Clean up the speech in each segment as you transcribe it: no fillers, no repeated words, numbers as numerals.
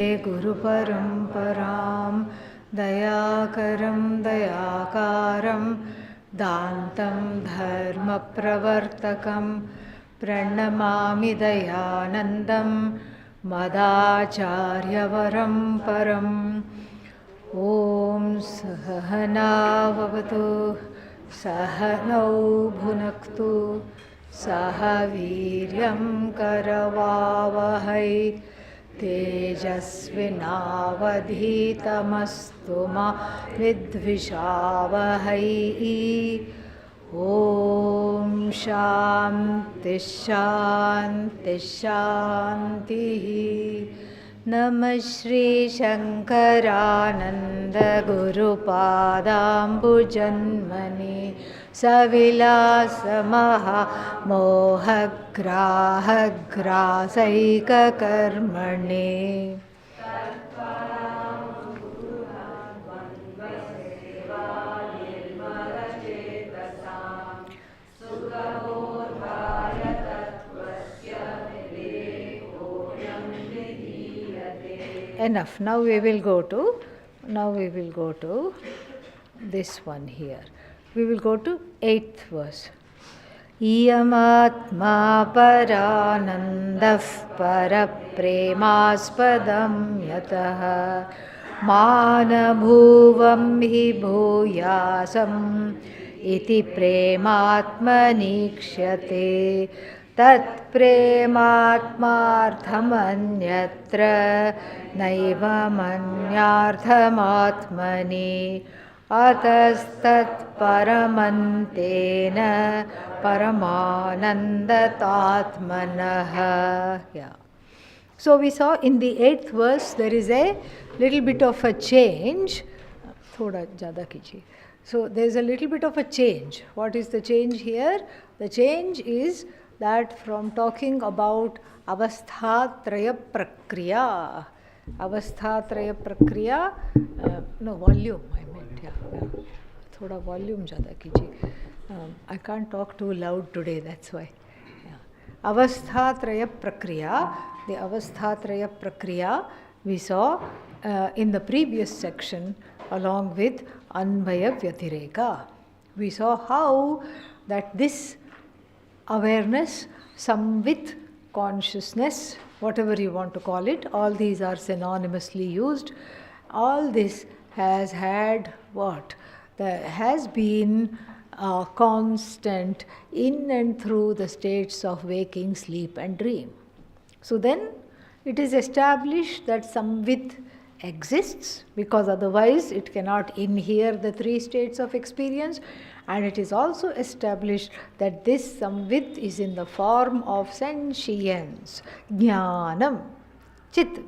Guru Paramparam Dayakaram Dayakaram Dantam Dharma Pravartakam Pranamami Dayanandam Madacharya Param Om Sahana Vavatu Sahanau Bhunaktu Sahaviryam Karavavahai तेजस्विनावधीतमस्तु मा विद्विषावहै ॐ शान्ति शान्ति शान्तिः नमः श्रीशङ्करानन्द गुरुपादाम्बुजन्मने सविलासमहा मोहग्राहग्रासैककर्मणे Enough. Now we will go to this one here. We will go to 8th verse. Iyamatma paranandav parapremaspadam yataha manabhuvam hi bhuyasam iti prematmaniksyate tat prematmarthamanyatra naiva manyarthamatmani atastat paramantena paramanandatatmanah. Yeah. So we saw in the 8th verse there is a little bit of a change. Thoda jada kijiye. So there is a little bit of a change. What is the change here? The change is that from talking about avasthatraya prakriya, no, volume I meant, yeah. Thoda volume jada kijiye. I can't talk too loud today, that's why. Yeah. Avasthatraya prakriya, the avasthatraya prakriya we saw in the previous section along with anvaya vyatireka. We saw how that this awareness, samvit, consciousness, whatever you want to call it, all these are synonymously used. All this has had what? There has been constant in and through the states of waking, sleep and dream. So then it is established that samvit exists, because otherwise it cannot inhere the 3 states of experience, and it is also established that this samvit is in the form of sentience, jnanam, chit.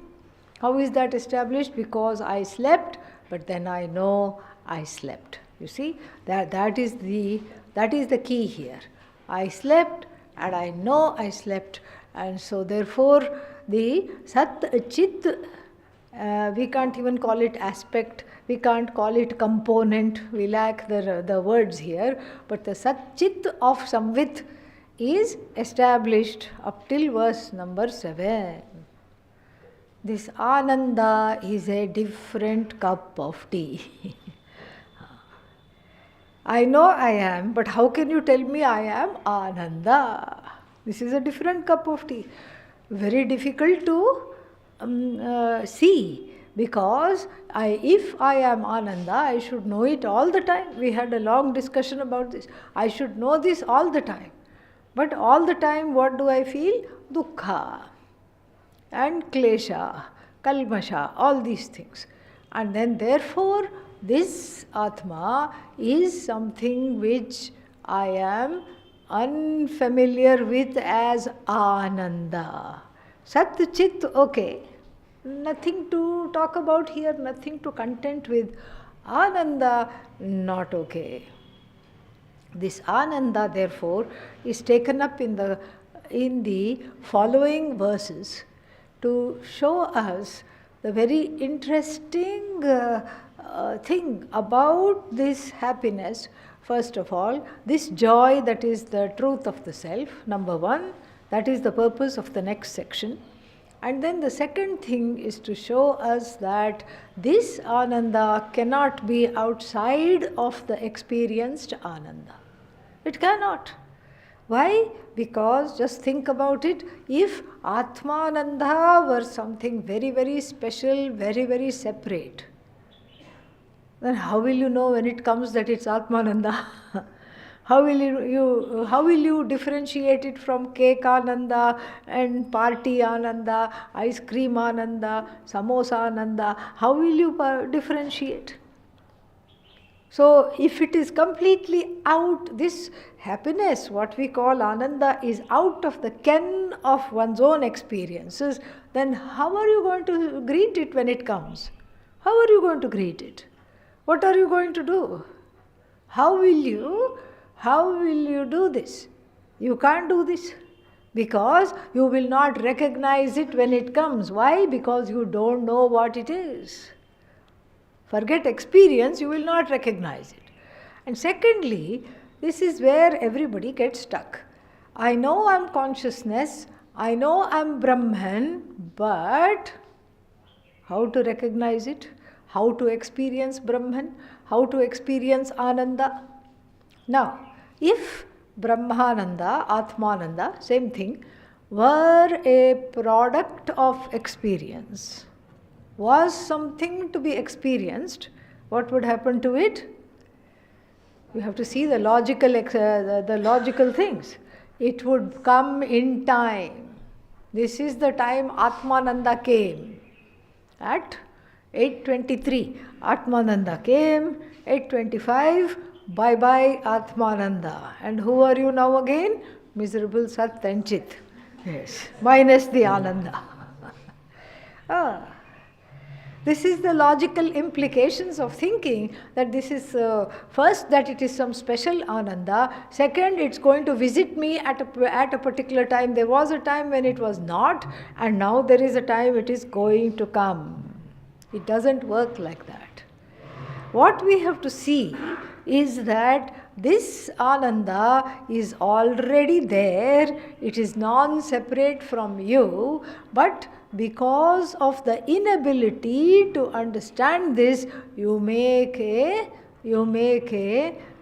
How is that established? Because I slept, but then I know I slept. You see, that is the key here. I slept and I know I slept, and so therefore the sat chit, we can't even call it aspect, we can't call it component, we lack the words here, but the sat chit of samvit is established up till verse number 7. This ananda is a different cup of tea. I know I am, but how can you tell me I am Ananda? This is a different cup of tea. Very difficult to see, because if I am Ananda, I should know it all the time. We had a long discussion about this. I should know this all the time. But all the time, what do I feel? Dukkha and klesha, kalmasha, all these things. And then therefore, this Atma is something which I am unfamiliar with as Ananda. Sat Chit, okay. Nothing to talk about here, nothing to content with. Ananda, not okay. This Ananda, therefore, is taken up in the following verses to show us the very interesting thing about this happiness. First of all, this joy that is the truth of the self, number one, that is the purpose of the next section. And then the second thing is to show us that this Ananda cannot be outside of the experienced Ananda. It cannot. Why? Because just think about it, if Atmananda were something very, very special, very, very separate, then how will you know when it comes that it's Atmananda? How will you differentiate it from cake Ananda and party Ananda, ice cream Ananda, samosa Ananda? How will you differentiate? So if it is completely out, this happiness, what we call Ananda, is out of the ken of one's own experiences, then how are you going to greet it when it comes? How are you going to greet it? What are you going to do? How will you do this? You can't do this because you will not recognize it when it comes. Why? Because you don't know what it is. Forget experience, you will not recognize it. And secondly, this is where everybody gets stuck. I know I'm consciousness, I know I'm Brahman, but how to recognize it? How to experience Brahman? How to experience Ananda? Now, if Brahmananda, Atmananda, same thing, were a product of experience, was something to be experienced, what would happen to it? You have to see the logical things. It would come in time. This is the time Atmananda came. At 8:23, Atmananda came. 8:25, bye-bye Atmananda. And who are you now again? Miserable Sat and Chit. Yes, minus the Ananda. This is the logical implications of thinking that this is, first, that it is some special Ananda. Second, it's going to visit me at a particular time. There was a time when it was not, and now there is a time it is going to come. It doesn't work like that. What we have to see is that this Ananda is already there. It is non-separate from you, but because of the inability to understand this, you make a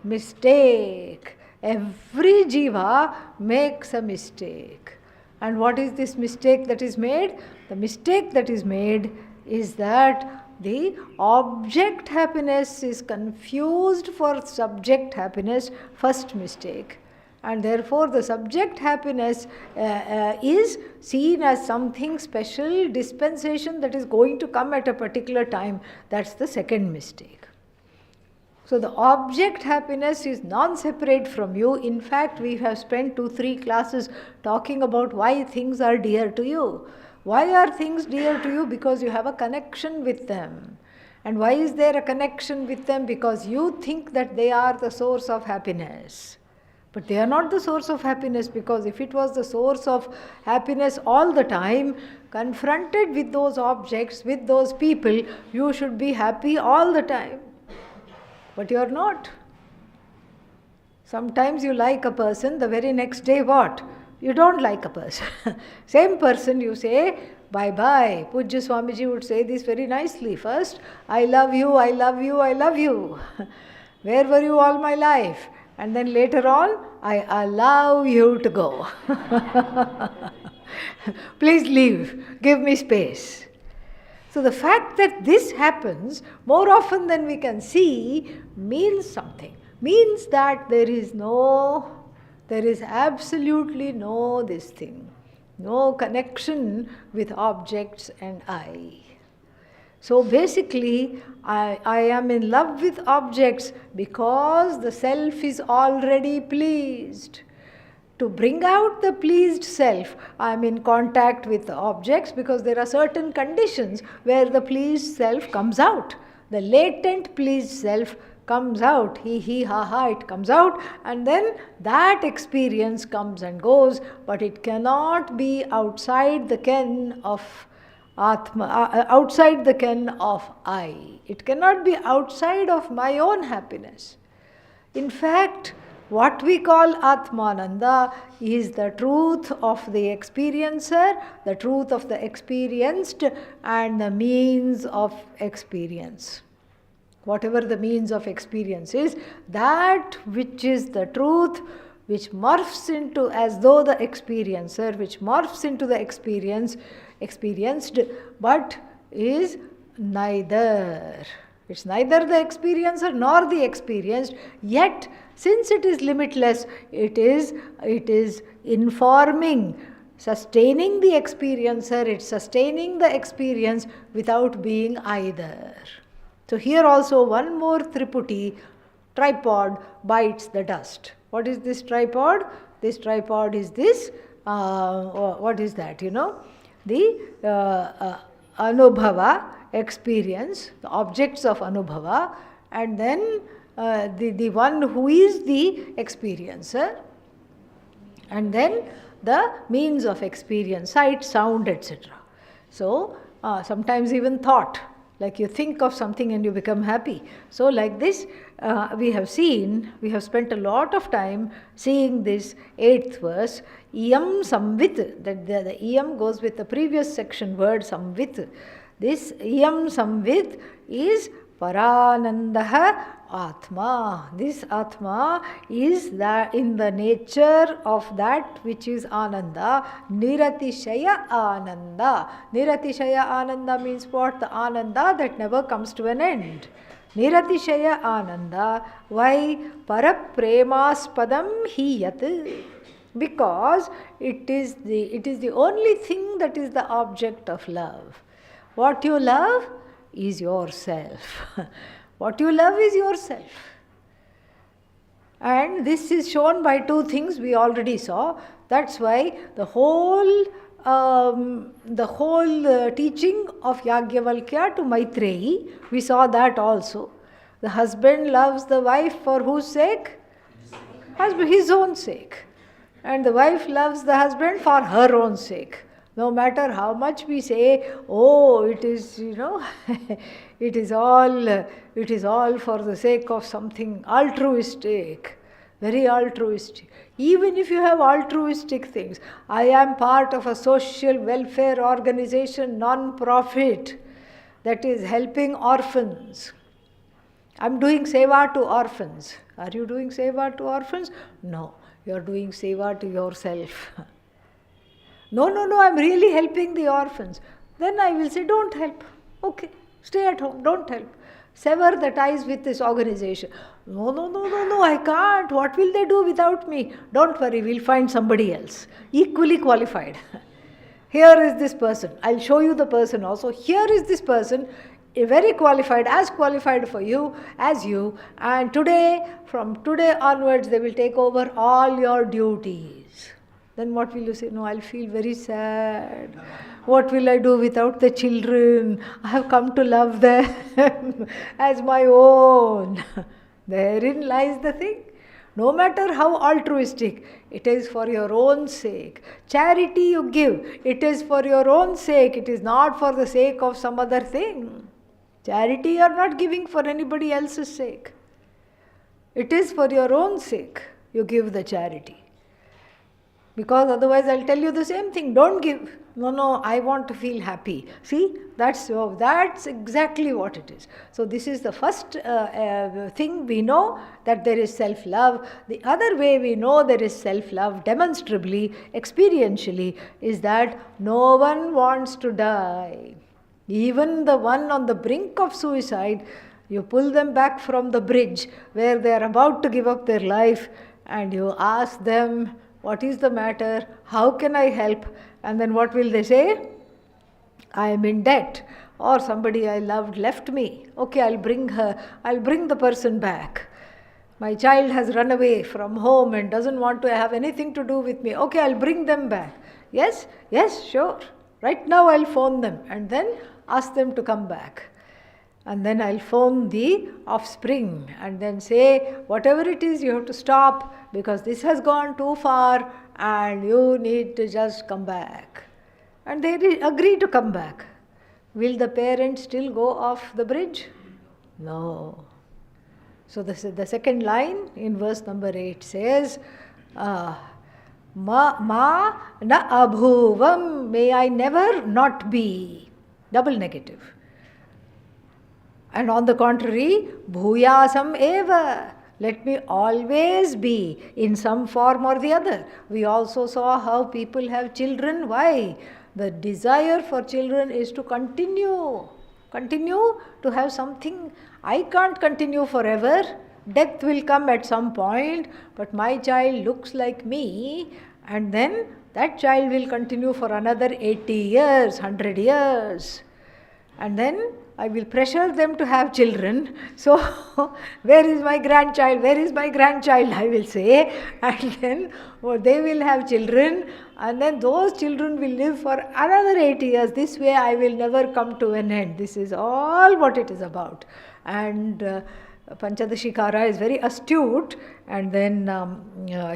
mistake. Every jiva makes a mistake. And what is this mistake that is made? The mistake that is made is that the object happiness is confused for subject happiness, first mistake. And therefore the subject happiness is seen as something special, dispensation that is going to come at a particular time. That's the second mistake. So the object happiness is non-separate from you. In fact, we have spent 2-3 classes talking about why things are dear to you. Why are things dear to you? Because you have a connection with them. And why is there a connection with them? Because you think that they are the source of happiness. But they are not the source of happiness, because if it was the source of happiness all the time, confronted with those objects, with those people, you should be happy all the time. But you are not. Sometimes you like a person, the very next day what? You don't like a person. Same person you say, bye-bye. Pujya Swamiji would say this very nicely. First, I love you, I love you, I love you. Where were you all my life? And then later on, I allow you to go. Please leave. Give me space. So the fact that this happens more often than we can see means something. Means that there is absolutely no this thing. No connection with objects and I. So basically, I am in love with objects because the self is already pleased. To bring out the pleased self, I am in contact with the objects because there are certain conditions where the pleased self comes out. The latent pleased self comes out, he, ha, ha, it comes out, and then that experience comes and goes, but it cannot be outside the ken of Atma, outside the ken of I. It cannot be outside of my own happiness. In fact, What we call Atmananda is the truth of the experiencer, the truth of the experienced, and the means of experience. Whatever the means of experience is, that which is the truth, which morphs into as though the experiencer, which morphs into the experienced, but is neither. It's neither the experiencer nor the experienced, yet since it is limitless, it is informing, sustaining the experiencer, it's sustaining the experience without being either. So here also one more triputi, tripod, bites the dust. What is this tripod? This tripod is this, what is that, the anubhava, experience, the objects of anubhava, and then the one who is the experiencer, and then the means of experience, sight, sound, etc. So sometimes even thought, like you think of something and you become happy. So like this, we have spent a lot of time seeing this 8th verse, iyam samvit, that the iyam goes with the previous section word samvit. This iyam samvit is paranandaha atma. This atma is that in the nature of that which is ananda, niratishaya ananda. Niratishaya ananda means what? The ananda that never comes to an end. Niratishaya ananda. Why? Parapremaspadam hiyat. Because it is the only thing that is the object of love. What you love is yourself. What you love is yourself. And this is shown by two things we already saw. That's why the whole teaching of Yagyavalkya to Maitreyi, we saw that also. The husband loves the wife for whose sake? His own sake. And the wife loves the husband for her own sake. No matter how much we say, oh, it is, it is all for the sake of something altruistic, very altruistic. Even if you have altruistic things, I am part of a social welfare organization, non-profit, that is helping orphans. I'm doing seva to orphans. Are you doing seva to orphans? No, you're doing seva to yourself. No, I'm really helping the orphans. Then I will say, don't help. Okay, stay at home, don't help. Sever the ties with this organization. No, I can't. What will they do without me? Don't worry, we'll find somebody else, equally qualified. Here is this person. I'll show you the person also. Here is this person, very qualified, as qualified for you as you. And from today onwards, they will take over all your duties. Then what will you say? No, I'll feel very sad. What will I do without the children? I have come to love them as my own. Therein lies the thing. No matter how altruistic, it is for your own sake. Charity you give, it is for your own sake. It is not for the sake of some other thing. Charity you are not giving for anybody else's sake. It is for your own sake you give the charity. Because otherwise I'll tell you the same thing. Don't give. No, I want to feel happy. See, that's exactly what it is. So this is the first thing we know, that there is self-love. The other way we know there is self-love, demonstrably, experientially, is that no one wants to die. Even the one on the brink of suicide, you pull them back from the bridge where they are about to give up their life, and you ask them, what is the matter? How can I help? And then what will they say? I am in debt, or somebody I loved left me. Okay, I'll bring the person back. My child has run away from home and doesn't want to have anything to do with me. Okay, I'll bring them back. Yes, sure. Right now I'll phone them and then ask them to come back. And then I'll phone the offspring and then say, whatever it is, you have to stop because this has gone too far and you need to just come back. And they agree to come back. Will the parents still go off the bridge? No. So the second line in verse number 8 says, Ma na abhuvam, may I never not be. Double negative. And on the contrary, bhuyasam eva, let me always be in some form or the other. We also saw how people have children. Why? The desire for children is to continue to have something. I can't continue forever. Death will come at some point, but my child looks like me, and then that child will continue for another 80 years, 100 years. And then I will pressure them to have children. So, where is my grandchild? Where is my grandchild? I will say. And then they will have children. And then those children will live for another 80 years. This way I will never come to an end. This is all what it is about. And Panchadashi Ch is very astute. And then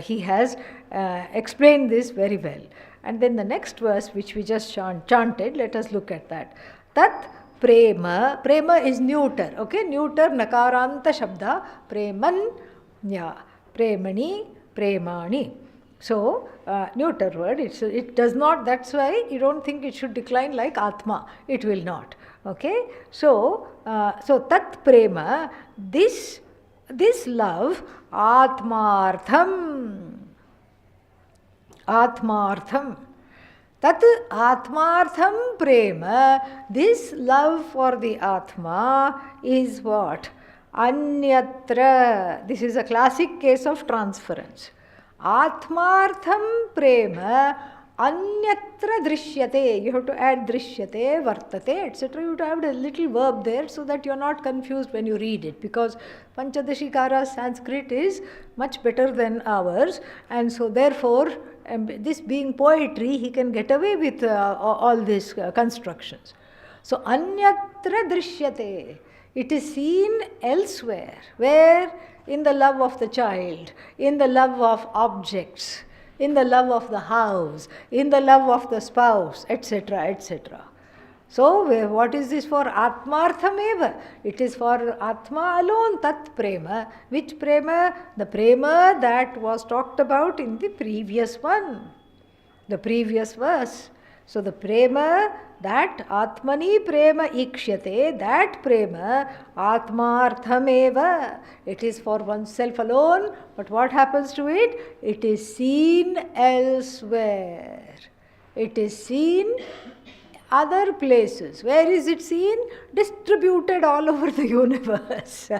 he has explained this very well. And then the next verse which we just chanted, let us look at that. Tat prema, prema is neuter, okay, neuter nakaranta shabda, preman, yeah, premani, premani. So, neuter word, it does not, that's why you don't think it should decline like atma, it will not, okay. So, tat prema, this love, atmartham, Tat atmartham prema, this love for the Atma is what? Anyatra. This is a classic case of transference. Atmartham prema, anyatra drishyate. You have to add drishyate, vartate, etc. You have to add a little verb there so that you are not confused when you read it, because Panchadashi Ch's Sanskrit is much better than ours, and so therefore, this being poetry, he can get away with all these constructions. So, anyatra drishyate, it is seen elsewhere. Where? In the love of the child, in the love of objects, in the love of the house, in the love of the spouse, etc., etc. So, what is this for? Atmarthameva. It is for Atma alone, tat prema. Which prema? The prema that was talked about in the previous one, the previous verse. So, the prema, that Atmani prema ikshyate, that prema, Atmarthameva. It is for oneself alone, but what happens to it? It is seen elsewhere. It is seen other places. Where is it seen? Distributed all over the universe.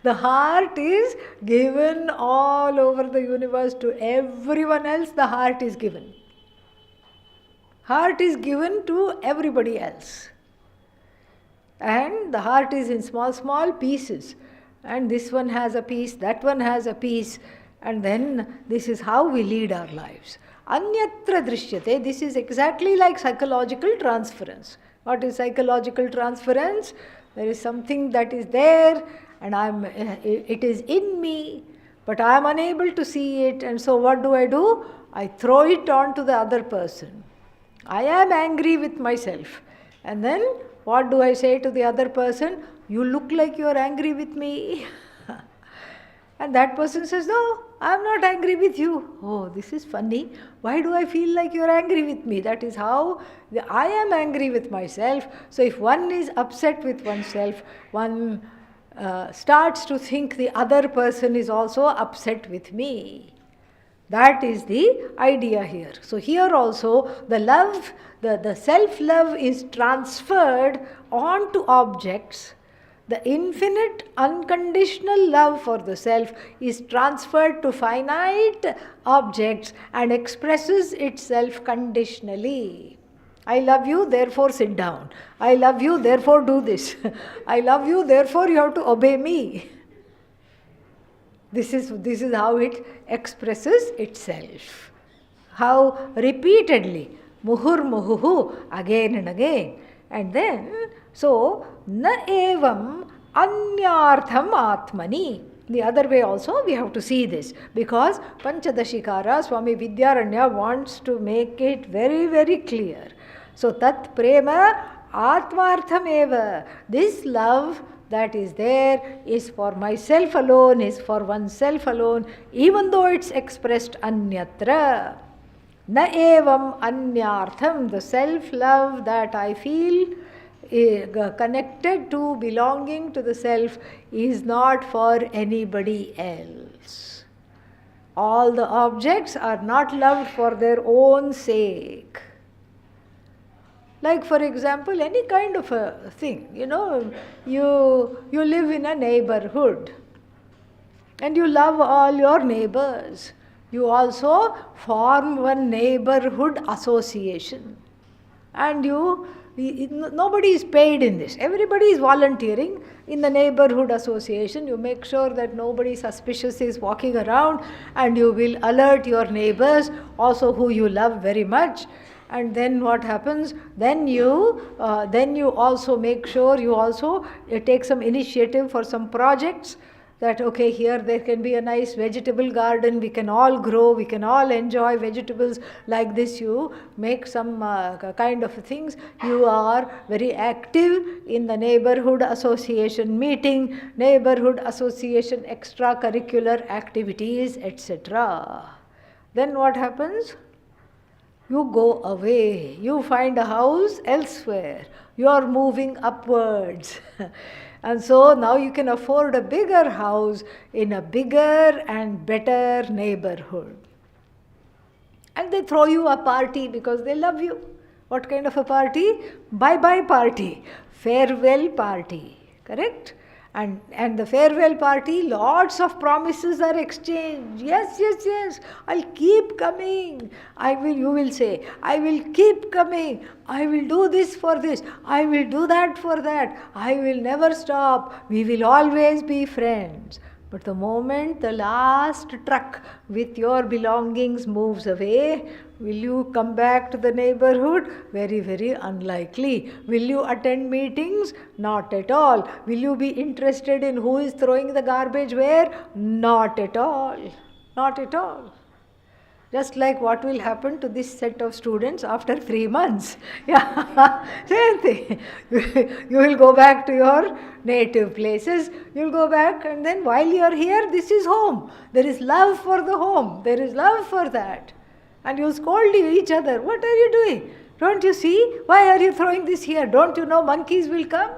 The heart is given all over the universe to everyone else. The heart is given. Heart is given to everybody else. And the heart is in small, small pieces. And this one has a piece, that one has a piece. And then this is how we lead our lives. Anyatra drishyate, this is exactly like psychological transference. What is psychological transference? There is something that is there and it is in me, but I am unable to see it, and so what do? I throw it on to the other person. I am angry with myself, and then what do I say to the other person? You look like you are angry with me. And that person says, no, I am not angry with you. Oh, this is funny. Why do I feel like you are angry with me? That is how I am angry with myself. So if one is upset with oneself, one starts to think the other person is also upset with me. That is the idea here. So here also the love, the self-love is transferred onto objects. The infinite unconditional love for the self is transferred to finite objects and expresses itself conditionally. I love you, therefore sit down. I love you, therefore do this. I love you, therefore you have to obey me. This is how it expresses itself. How repeatedly, muhur muhuhu, again and again. And then, so, na evam anyartham atmani. The other way also we have to see this, because Panchadashi Ch, Swami Vidyaranya wants to make it very, very clear. So, tat prema atmartham eva. This love that is there is for myself alone, is for oneself alone, even though it's expressed anyatra. Na evam anyartham, the self-love that I feel connected to, belonging to the self, is not for anybody else. All the objects are not loved for their own sake. Like, for example, any kind of a thing, you live in a neighborhood and you love all your neighbors. You also form one neighborhood association. And nobody is paid in this. Everybody is volunteering in the neighborhood association. You make sure that nobody suspicious is walking around, and you will alert your neighbors also who you love very much. And then what happens? Then you also make sure you also take some initiative for some projects. That okay, here there can be a nice vegetable garden, we can all grow, we can all enjoy vegetables like this. You make some kind of things. You are very active in the neighborhood association meeting, neighborhood association extracurricular activities, etc. Then what happens? You go away, you find a house elsewhere, you are moving upwards. And so now you can afford a bigger house in a bigger and better neighborhood. And they throw you a party because they love you. What kind of a party? Bye-bye party, farewell party, correct? And the farewell party, lots of promises are exchanged. Yes, I'll keep coming. You will say, I will keep coming. I will do this for this. I will do that for that. I will never stop. We will always be friends. But the moment the last truck with your belongings moves away, will you come back to the neighborhood? Very, very unlikely. Will you attend meetings? Not at all. Will you be interested in who is throwing the garbage where? Not at all. Not at all. Just like what will happen to this set of students after 3 months. Yeah, same thing. You will go back to your native places. You will go back, and then while you are here, this is home. There is love for the home. There is love for that. And you scold each other. What are you doing? Don't you see? Why are you throwing this here? Don't you know monkeys will come?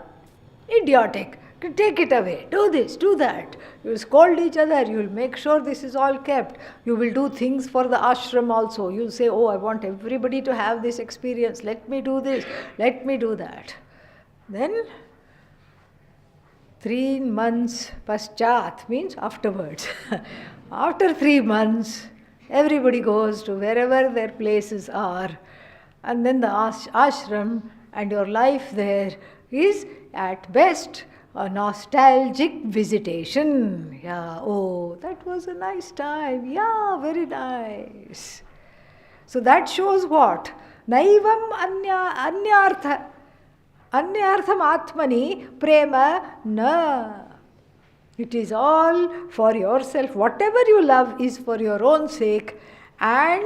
Idiotic. Take it away. Do this, do that. You will scold each other. You will make sure this is all kept. You will do things for the ashram also. You will say, oh, I want everybody to have this experience. Let me do this. Let me do that. Then 3 months paschat means afterwards. After 3 months, everybody goes to wherever their places are. And then the ashram and your life there is at best a nostalgic visitation. Yeah, oh, that was a nice time. Yeah, very nice. So that shows what? Naivam anyartha. Anyartham atmani prema na. It is all for yourself. Whatever you love is for your own sake, and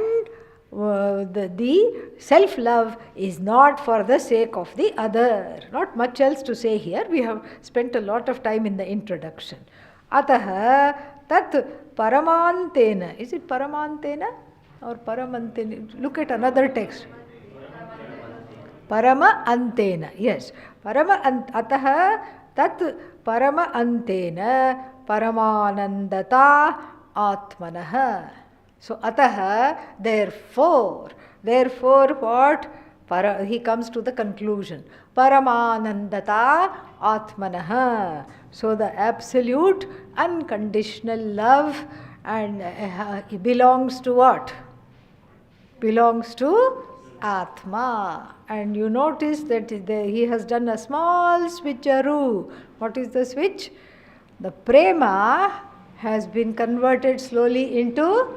the self-love is not for the sake of the other. Not much else to say here. We have spent a lot of time in the introduction. Ataha tat paramantena. Is it paramantena or paramantena? Look at another text. Parama antena. Yes. Ataha tat parama antena paramanandata atmanaha. So ataha, therefore what? He comes to the conclusion. Paramanandata atmanaha. So the absolute unconditional love and belongs to what? Belongs to Atma. And you notice that he has done a small switcheroo. What is the switch? The prema has been converted slowly into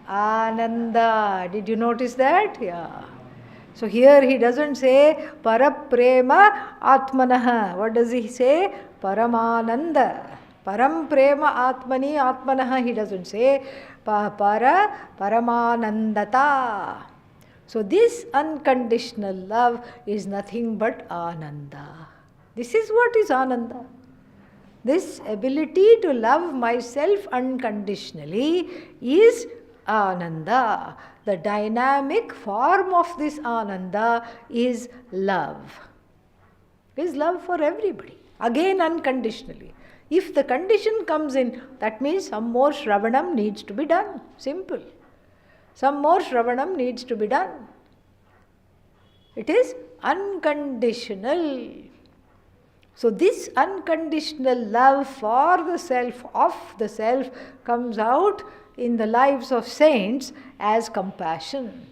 Ananda. Did you notice that? Yeah. So here he doesn't say Paraprema Atmanaha. What does he say? Paramananda. Param Prema Atmani Atmanaha he doesn't say. Paramanandata. So this unconditional love is nothing but Ananda. This is what is Ananda. This ability to love myself unconditionally is Ananda. The dynamic form of this Ananda is love. Is love for everybody. Again, unconditionally. If the condition comes in, that means some more Shravanam needs to be done. Simple. Some more Shravanam needs to be done. It is unconditional. So this unconditional love for the self, of the self, comes out in the lives of saints as compassion,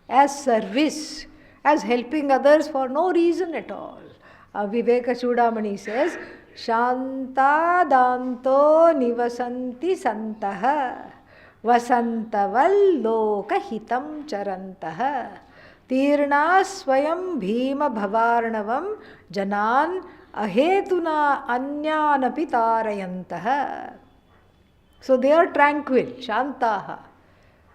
as service, as helping others for no reason at all. Viveka Chudamani says, Shanta danto nivasanti santaha vasantaval loka hitam charantaha tirna swayam bhima bhavarnavam janan ahetuna anyanapi tarayantaha. So they are tranquil, shantaha.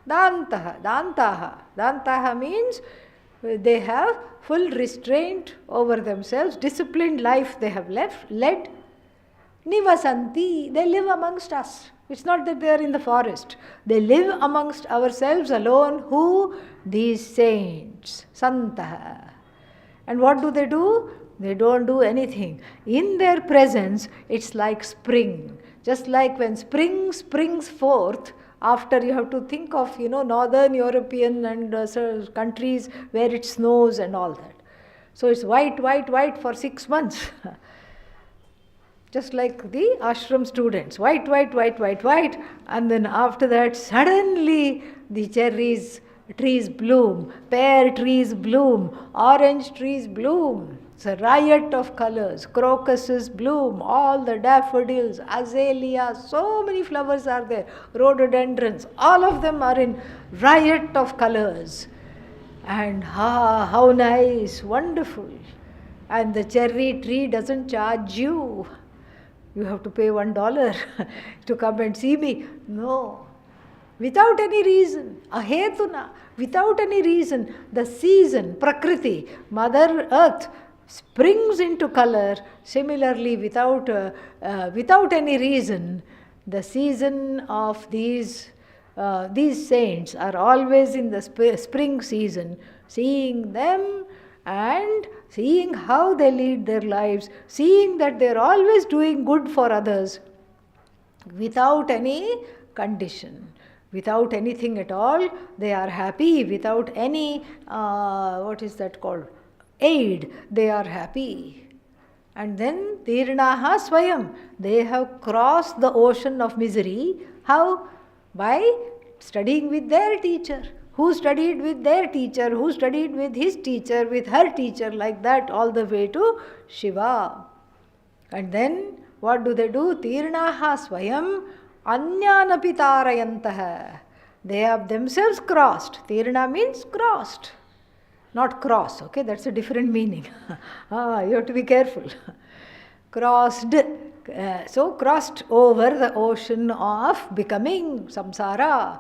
Dantaha means they have full restraint over themselves, disciplined life they have led. Nivasanti, they live amongst us. It's not that they are in the forest. They live amongst ourselves alone. Who? These saints, Santaha. And what do? They don't do anything. In their presence, it's like spring. Just like when spring springs forth, after you have to think of, northern European and countries where it snows and all that. So it's white for 6 months. Just like the ashram students, white, and then after that suddenly the trees bloom, pear trees bloom, orange trees bloom. It's a riot of colors. Crocuses bloom, all the daffodils, azaleas, so many flowers are there, rhododendrons, all of them are in riot of colors. And how nice, wonderful. And the cherry tree doesn't charge you. You have to pay $1 to come and see me. No. Without any reason, ahetuna, without any reason, the season, Prakriti, Mother Earth, springs into color. Similarly, without any reason, the season of these saints are always in the spring season, seeing them and seeing how they lead their lives, seeing that they are always doing good for others without any condition, without anything at all. They are happy without any, aid. They are happy. And then Tirnaha Swayam, they have crossed the ocean of misery. How? By studying with their teacher. Who studied with their teacher, who studied with his teacher, with her teacher, like that, all the way to Shiva. And then what do? Tirnaha Swayam Anyanapi Tarayantaha. They have themselves crossed. Tirna means crossed. Not cross, okay? That's a different meaning. You have to be careful. Crossed. So crossed over the ocean of becoming, samsara.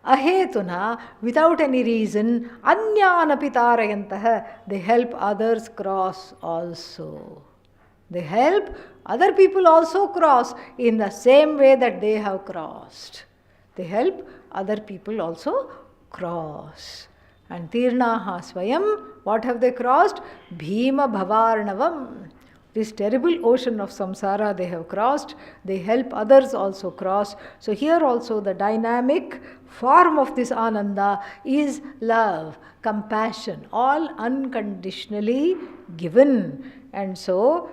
Ahetuna, without any reason, anyanapi tarayantaha. They help others cross also. They help other people also cross in the same way that they have crossed. They help other people also cross. And Tirnaha Swayam, what have they crossed? Bhima Bhavarnavam. This terrible ocean of samsara they have crossed. They help others also cross. So here also the dynamic form of this Ananda is love, compassion, all unconditionally given. And so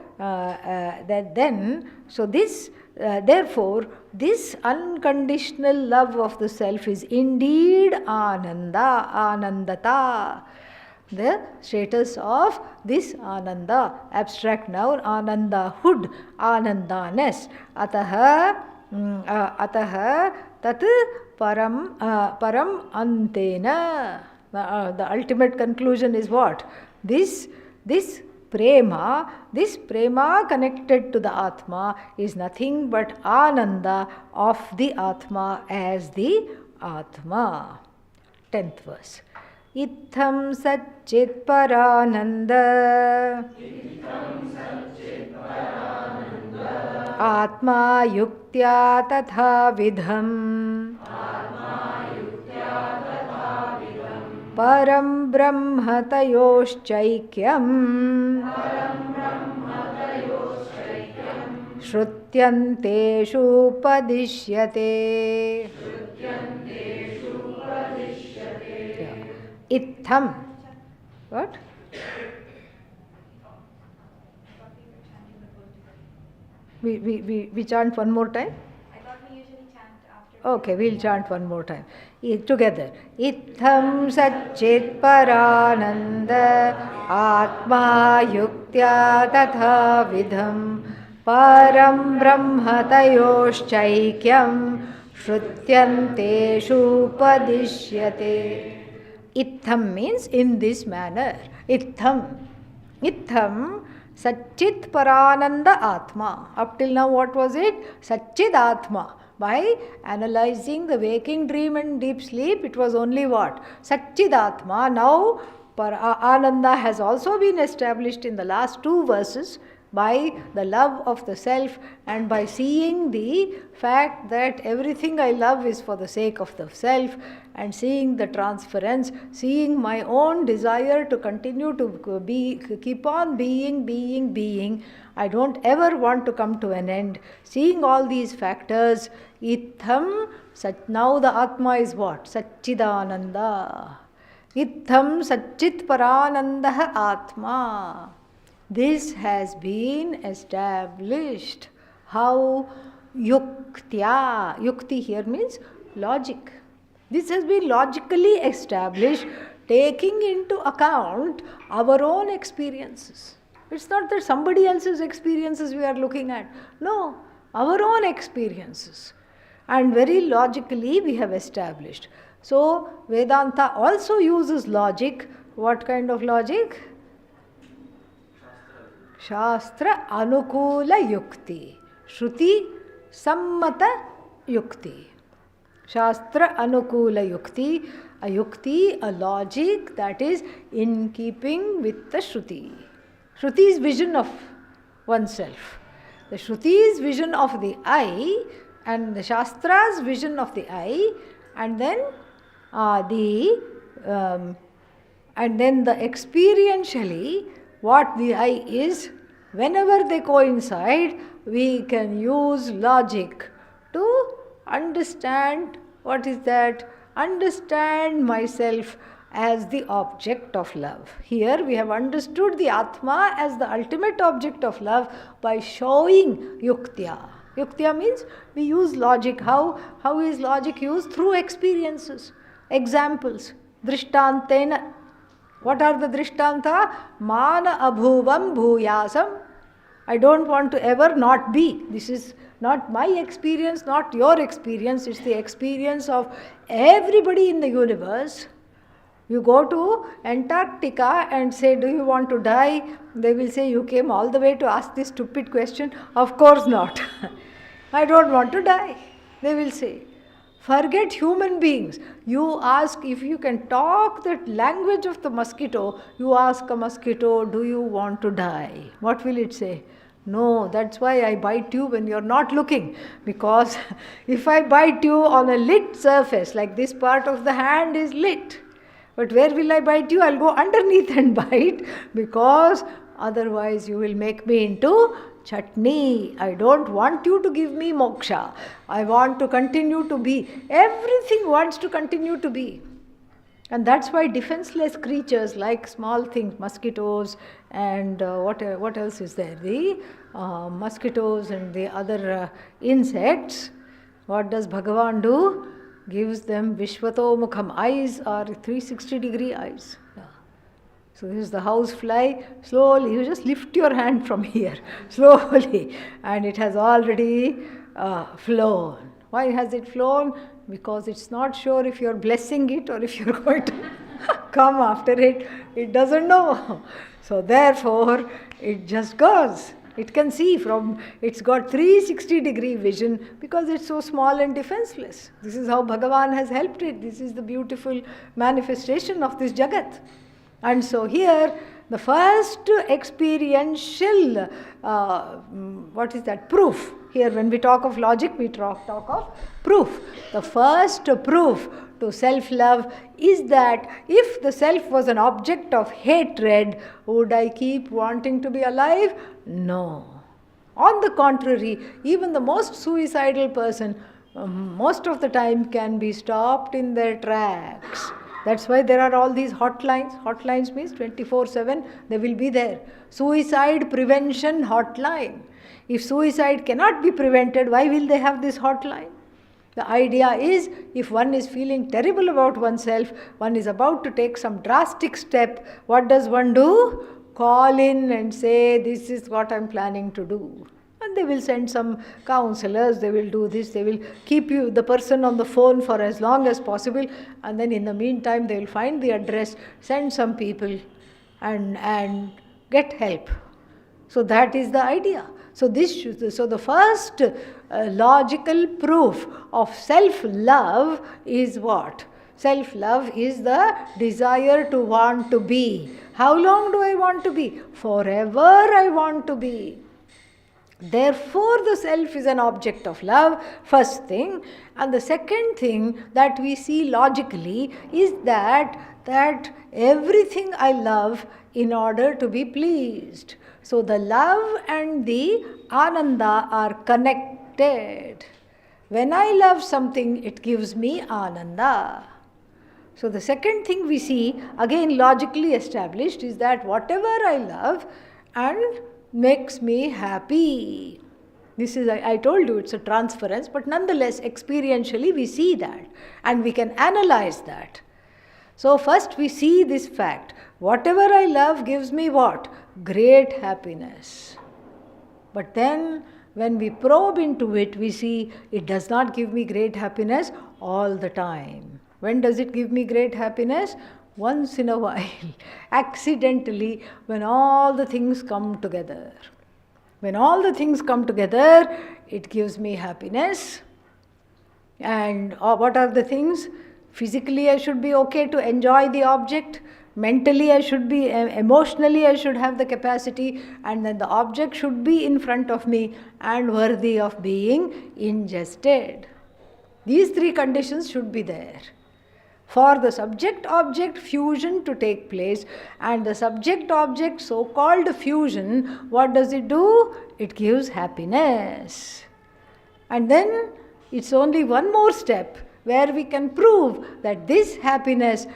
therefore, this unconditional love of the self is indeed Ananda, Anandata. The status of this Ananda, abstract noun, Anandahood, Anandaness. Ataha tat param antena. The ultimate conclusion is what? This prema connected to the Atma is nothing but Ananda of the Atma as the Atma. 10th verse. Itham satchit parananda Atma yuktya tatha vidham Param brahma tayoshchaikyam Shrutyanteshu padishyate. Itham. What? We chant one more time? I thought we usually chant after. Okay, we'll chant one more time. Together. Itham satchit parananda atma yuktya tatha vidham param brahma tayoshchaikyam shrutyanteshu padishyate. Itham means in this manner. Itham. Itham Satchit Parananda Atma. Up till now, what was it? Satchit Atma. By analyzing the waking dream and deep sleep, it was only what? Satchit Atma. Now, Ananda has also been established in the last two verses by the love of the self and by seeing the fact that everything I love is for the sake of the self and seeing the transference, seeing my own desire to continue to keep on being. I don't ever want to come to an end. Seeing all these factors, Itham, now the Atma is what? Satchidananda. Itham Satchit Parananda Atma. This has been established. How? Yuktya. Yukti here means logic. This has been logically established, taking into account our own experiences. It's not that somebody else's experiences we are looking at. No, our own experiences. And very logically we have established. So, Vedanta also uses logic. What kind of logic? Shastra Anukula Yukti. Shruti Sammata Yukti. Shastra Anukula Yukti. A Yukti, a logic that is in keeping with the Shruti. Shruti's vision of oneself. The Shruti's vision of the I and the Shastra's vision of the I, and then the experientially what the I is, whenever they coincide, we can use logic to understand what is that, understand myself as the object of love. Here we have understood the Atma as the ultimate object of love by showing Yuktya. Yuktya means we use logic. How is logic used? Through experiences, examples. Drishtantena. What are the drishtanta? Mana abhuvam bhuyasam. I don't want to ever not be. This is not my experience, not your experience. It's the experience of everybody in the universe. You go to Antarctica and say, do you want to die? They will say, you came all the way to ask this stupid question. Of course not. I don't want to die. They will say. Forget human beings. You ask, if you can talk the language of the mosquito, you ask a mosquito, do you want to die? What will it say? No, that's why I bite you when you're not looking. Because if I bite you on a lit surface, like this part of the hand is lit, but where will I bite you? I'll go underneath and bite, because otherwise you will make me into chutney. I don't want you to give me moksha. I want to continue to be. Everything wants to continue to be. And that's why defenseless creatures like small things, mosquitoes and what else is there? The mosquitoes and the other insects. What does Bhagavan do? Gives them Vishwato Mukham. Eyes are 360-degree eyes. Yeah. So this is the house fly. Slowly, you just lift your hand from here, slowly, and it has already flown. Why has it flown? Because it's not sure if you're blessing it or if you're going to come after it. It doesn't know. So therefore, it just goes. It can see from, it's got 360-degree vision because it's so small and defenseless. This is how Bhagavan has helped it. This is the beautiful manifestation of this Jagat. And so here, the first experiential, proof. Here when we talk of logic, we talk of proof. The first proof to self-love is that if the self was an object of hatred, would I keep wanting to be alive? No. On the contrary, even the most suicidal person, most of the time can be stopped in their tracks. That's why there are all these hotlines. Hotlines means 24/7, they will be there. Suicide prevention hotline. If suicide cannot be prevented, why will they have this hotline? The idea is, if one is feeling terrible about oneself, one is about to take some drastic step, what does one do? Call in and say, this is what I'm planning to do. And they will send some counselors, they will do this, they will keep the person on the phone for as long as possible, and then in the meantime they will find the address, send some people and get help. So that is the idea. So the first logical proof of self-love is what? Self-love is the desire to want to be. How long do I want to be? Forever I want to be. Therefore, the self is an object of love, first thing. And the second thing that we see logically is that everything I love in order to be pleased. So the love and the ananda are connected. When I love something, it gives me ananda. So the second thing we see, again logically established, is that whatever I love and makes me happy. This is, I told you, it's a transference, but nonetheless, experientially we see that and we can analyze that. So first we see this fact. Whatever I love gives me what? Great happiness. But then when we probe into it, we see it does not give me great happiness all the time. When does it give me great happiness? Once in a while, accidentally, when all the things come together. When all the things come together, it gives me happiness. And what are the things? Physically, I should be okay to enjoy the object. Mentally, I should be, emotionally, I should have the capacity. And then the object should be in front of me and worthy of being ingested. These three conditions should be there for the subject-object fusion to take place. And the subject-object so-called fusion, what does it do? It gives happiness. And then it's only one more step where we can prove that this happiness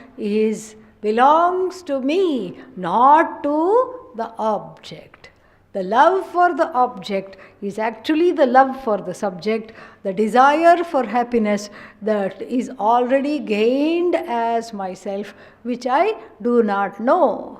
belongs to me, not to the object. The love for the object is actually the love for the subject. The desire for happiness that is already gained as myself, which I do not know.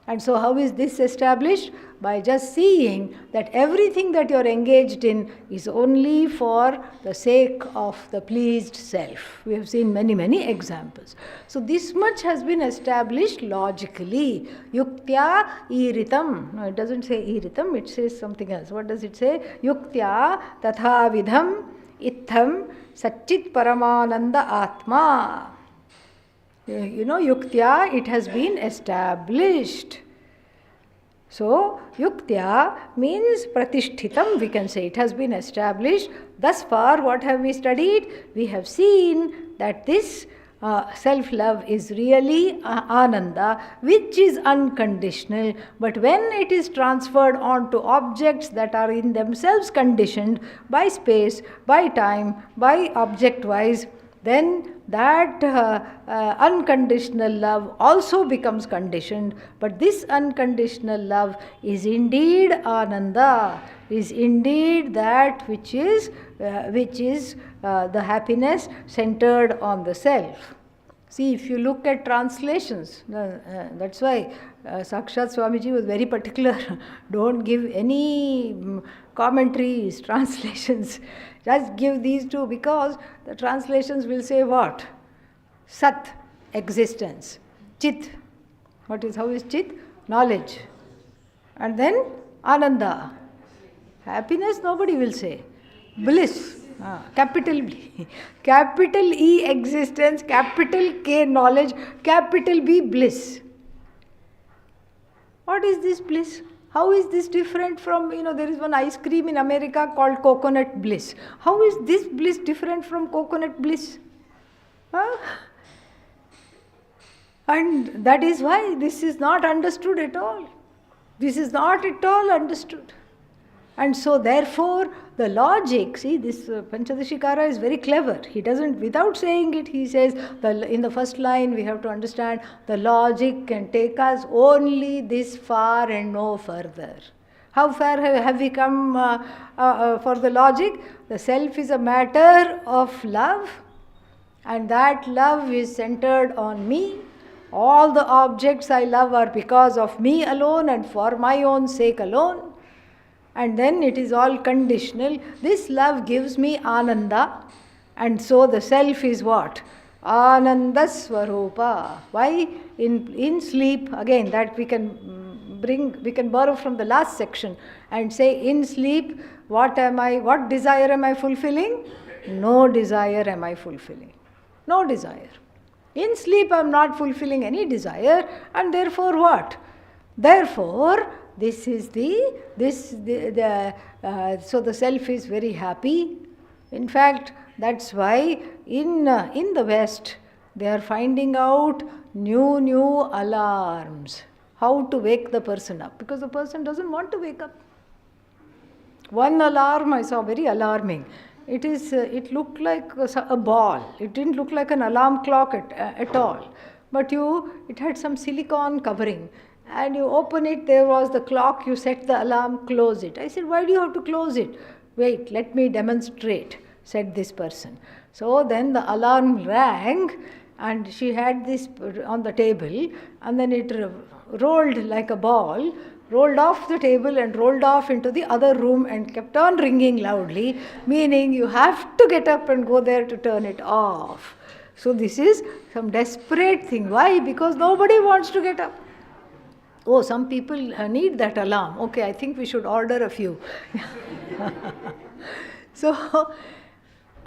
And so how is this established? By just seeing that everything that you are engaged in is only for the sake of the pleased self. We have seen many, many examples. So this much has been established logically. Yuktya iritam. No, it doesn't say iritam, it says something else. What does it say? Yuktya tatha vidham itham satchit paramananda atma. Yuktya, it has been established. So, yuktya means pratishthitam, we can say. It has been established. Thus far, what have we studied? We have seen that this self-love is really ananda, which is unconditional. But when it is transferred onto objects that are in themselves conditioned by space, by time, by object-wise, then that unconditional love also becomes conditioned. But this unconditional love is indeed ananda, is indeed that which is the happiness centered on the self. See, if you look at translations, that's why Sakshat Swamiji was very particular. Don't give any commentaries, translations. Just give these two, because the translations will say what? Sat, existence. Chit, how is Chit? Knowledge. And then Ananda, happiness, nobody will say. Bliss, capital B. Capital E, existence. Capital K, knowledge. Capital B, bliss. What is this bliss? How is this different from, there is one ice cream in America called coconut bliss. How is this bliss different from coconut bliss? Huh? And that is why this is not understood at all. This is not at all understood. And so therefore the logic, see this Panchadashikara is very clever. He doesn't, without saying it, he says, in the first line we have to understand the logic can take us only this far and no further. How far have we come for the logic? The self is a matter of love, and that love is centered on me. All the objects I love are because of me alone and for my own sake alone. And then it is all conditional. This love gives me ananda, and so the self is what? Ananda Swarupa. Why? In sleep, again that we can borrow from the last section and say, in sleep, what desire am I fulfilling? No desire am I fulfilling. No desire. In sleep I am not fulfilling any desire, and therefore what? Therefore, so the self is very happy. In fact, that's why in the West they are finding out new alarms, how to wake the person up, because the person doesn't want to wake up. One alarm I saw, very alarming. It looked like a ball. It didn't look like an alarm clock at all. But it had some silicone covering. And you open it, there was the clock, you set the alarm, close it. I said, why do you have to close it? Wait, let me demonstrate, said this person. So then the alarm rang, and she had this on the table, and then it rolled like a ball, rolled off the table and rolled off into the other room and kept on ringing loudly, meaning you have to get up and go there to turn it off. So this is some desperate thing. Why? Because nobody wants to get up. Oh, some people need that alarm. Okay, I think we should order a few. So,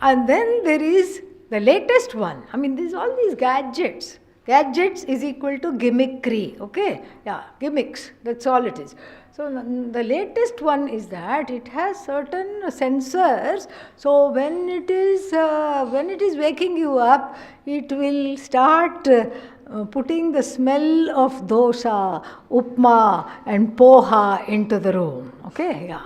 and then there is the latest one. I mean, there's all these gadgets. Gadgets is equal to gimmickry. Okay? Yeah, gimmicks. That's all it is. So the latest one is that it has certain sensors. So when it is waking you up, it will start putting the smell of dosa, upma and poha into the room. Okay, yeah.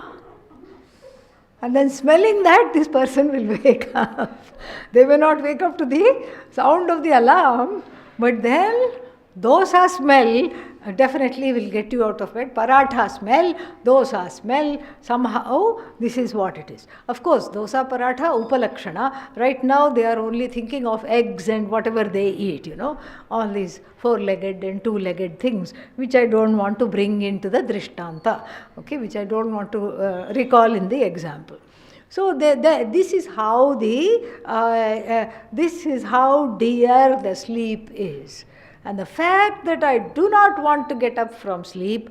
And then smelling that, this person will wake up. They may not wake up to the sound of the alarm, but then dosa smell definitely will get you out of bed. Paratha smell, dosa smell, somehow this is what it is. Of course, dosa, paratha, upalakshana. Right now they are only thinking of eggs and whatever they eat, all these four-legged and two-legged things, which I don't want to bring into the drishtanta, okay, which I don't want to recall in the example. So this is how dear the sleep is. And the fact that I do not want to get up from sleep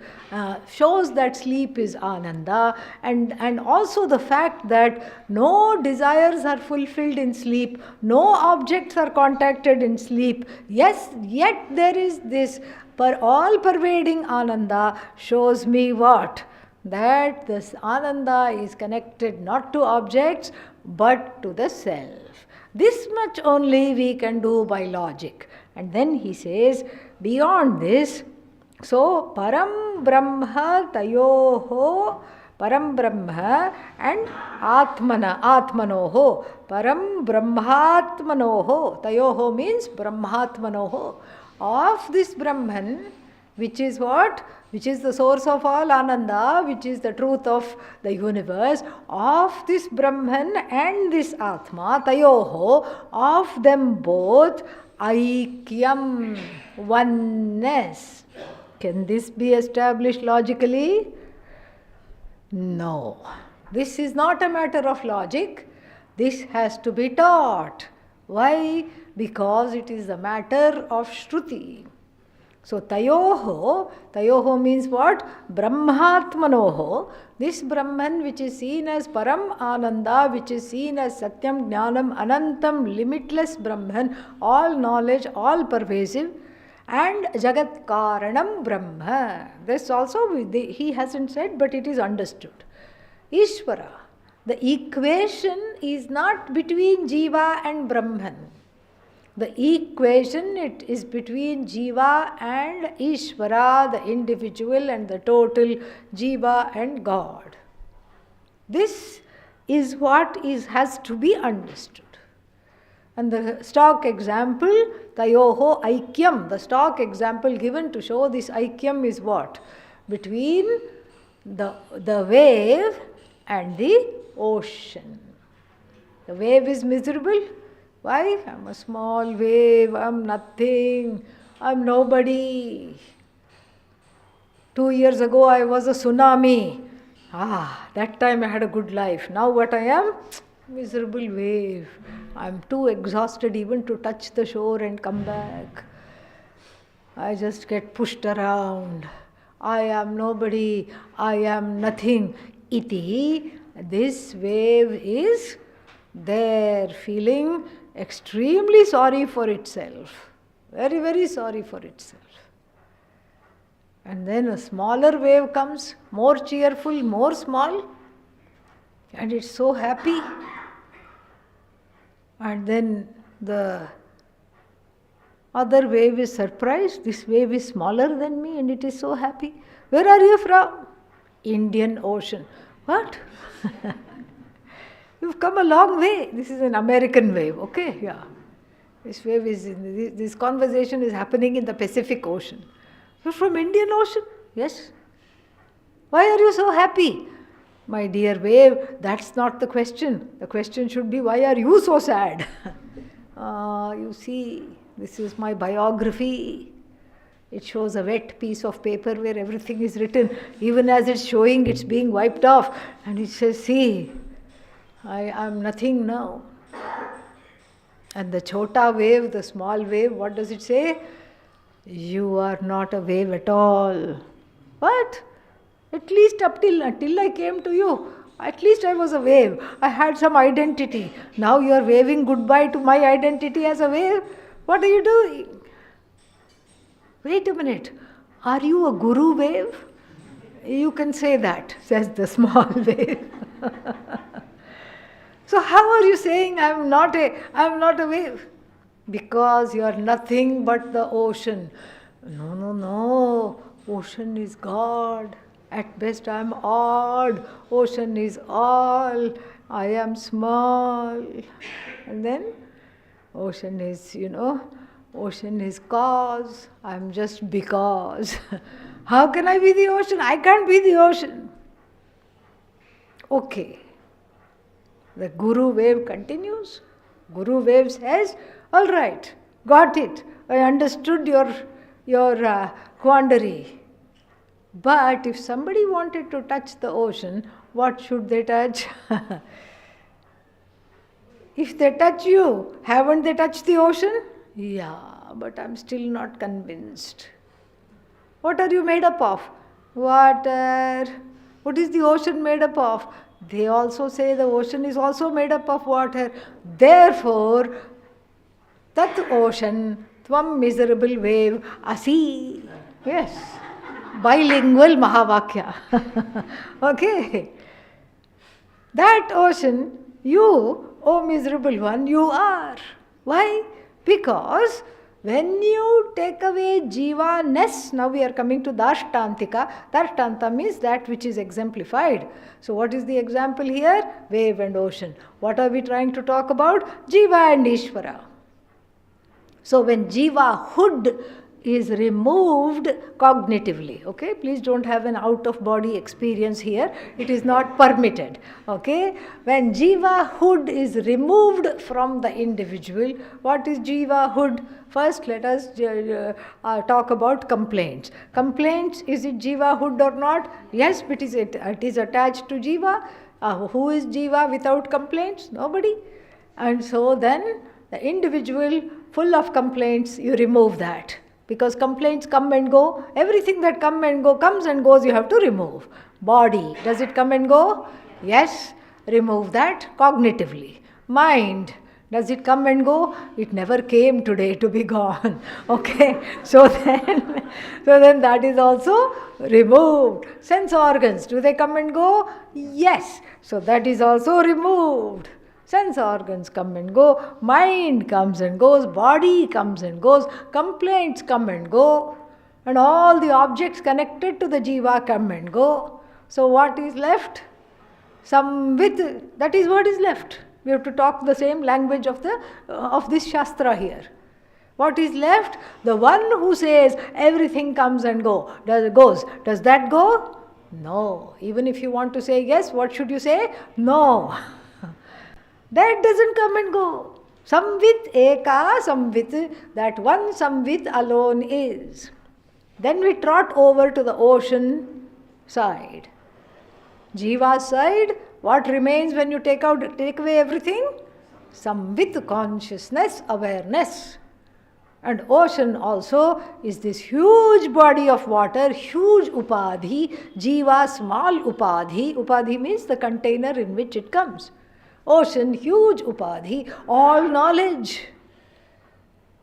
shows that sleep is ananda, and also the fact that no desires are fulfilled in sleep, no objects are contacted in sleep. Yes, yet there is this all pervading ananda shows me what? That this ananda is connected not to objects but to the self. This much only we can do by logic. And then he says, beyond this, so Param Brahma Tayoho, Param Brahma and Atmanoho. Param Brahmatmanoho. Tayoho means Brahmatmanoho. Of this Brahman, which is what? Which is the source of all ananda, which is the truth of the universe, of this Brahman and this Atma, Tayoho, of them both, Aikyam, oneness. Can this be established logically? No. This is not a matter of logic. This has to be taught. Why? Because it is a matter of Shruti. So Tayoho means what? Brahmatmanoho. This Brahman which is seen as Param Ananda, which is seen as Satyam, Jnanam, Anantam, limitless Brahman, all knowledge, all pervasive, and Jagat Karanam Brahma. This also he hasn't said, but it is understood. Ishvara. The equation is not between Jiva and Brahman. The equation, it is between Jiva and Ishvara, the individual and the total, Jiva and God. This is what has to be understood. And the stock example, Tayoho Aikyam, the stock example given to show this Aikyam is what? Between the wave and the ocean. The wave is miserable. Why? I'm a small wave, I'm nothing, I'm nobody. 2 years ago I was a tsunami. That time I had a good life. Now what I am? Miserable wave. I'm too exhausted even to touch the shore and come back. I just get pushed around. I am nobody, I am nothing. Iti, this wave is there feeling extremely sorry for itself. Very, very sorry for itself. And then a smaller wave comes, more cheerful, more small, and it's so happy. And then the other wave is surprised. This wave is smaller than me and it is so happy. Where are you from? Indian Ocean. What? You've come a long way. This is an American wave, okay? Yeah. This wave is, this conversation is happening in the Pacific Ocean. You're from Indian Ocean? Yes. Why are you so happy? My dear wave, that's not the question. The question should be, why are you so sad? You see, this is my biography. It shows a wet piece of paper where everything is written. Even as it's showing, it's being wiped off. And it says, see, I am nothing now. And the chota wave, the small wave, what does it say? You are not a wave at all. What? At least until I came to you, at least I was a wave. I had some identity. Now you are waving goodbye to my identity as a wave. What are you doing? Wait a minute. Are you a guru wave? You can say that, says the small wave. So how are you saying I am not a wave? Because you are nothing but the ocean. No. Ocean is God. At best I am odd. Ocean is all. I am small. And then ocean is, ocean is cause. I am just because. How can I be the ocean? I can't be the ocean. Okay. The guru wave continues. Guru wave says, all right, got it. I understood your quandary. But if somebody wanted to touch the ocean, what should they touch? If they touch you, haven't they touched the ocean? Yeah, but I'm still not convinced. What are you made up of? Water. What is the ocean made up of? They also say the ocean is also made up of water. Therefore, tat ocean, tvam miserable wave, asi. Yes. Bilingual Mahavakya. Okay. That ocean, you, oh miserable one, you are. Why? Because when you take away jiva-ness, now we are coming to Dashtantika. Dashtanta means that which is exemplified. So what is the example here? Wave and ocean. What are we trying to talk about? Jiva and Ishvara. So when jiva-hood is removed cognitively, okay? Please don't have an out-of-body experience here. It is not permitted, okay? When jiva-hood is removed from the individual, what is jiva-hood? First, let us talk about complaints. Complaints, is it jiva-hood or not? Yes, it is attached to jiva. Who is jiva without complaints? Nobody. And so then, the individual full of complaints, you remove that. Because complaints come and go. Everything that comes and goes, you have to remove. Body, does it come and go? Yes, remove that cognitively. Mind, Does it come and go? It never came today to be gone. Okay, so then that is also removed. Sense organs, do they come and go? Yes. So that is also removed. Sense organs come and go, mind comes and goes, body comes and goes, complaints come and go, and all the objects connected to the jiva come and go. So what is left? Samvit, that is what is left. We have to talk the same language of this Shastra here. What is left? The one who says everything comes and goes. Does that go? No. Even if you want to say yes, what should you say? No. That doesn't come and go. Samvit eka samvit, that one samvit alone is. Then we trot over to the ocean side. Jiva side, what remains when you take away everything? Samvit, consciousness, awareness. And ocean also is this huge body of water, huge upadhi, jiva small upadhi. Upadhi means the container in which it comes. Ocean, huge upadhi, all knowledge.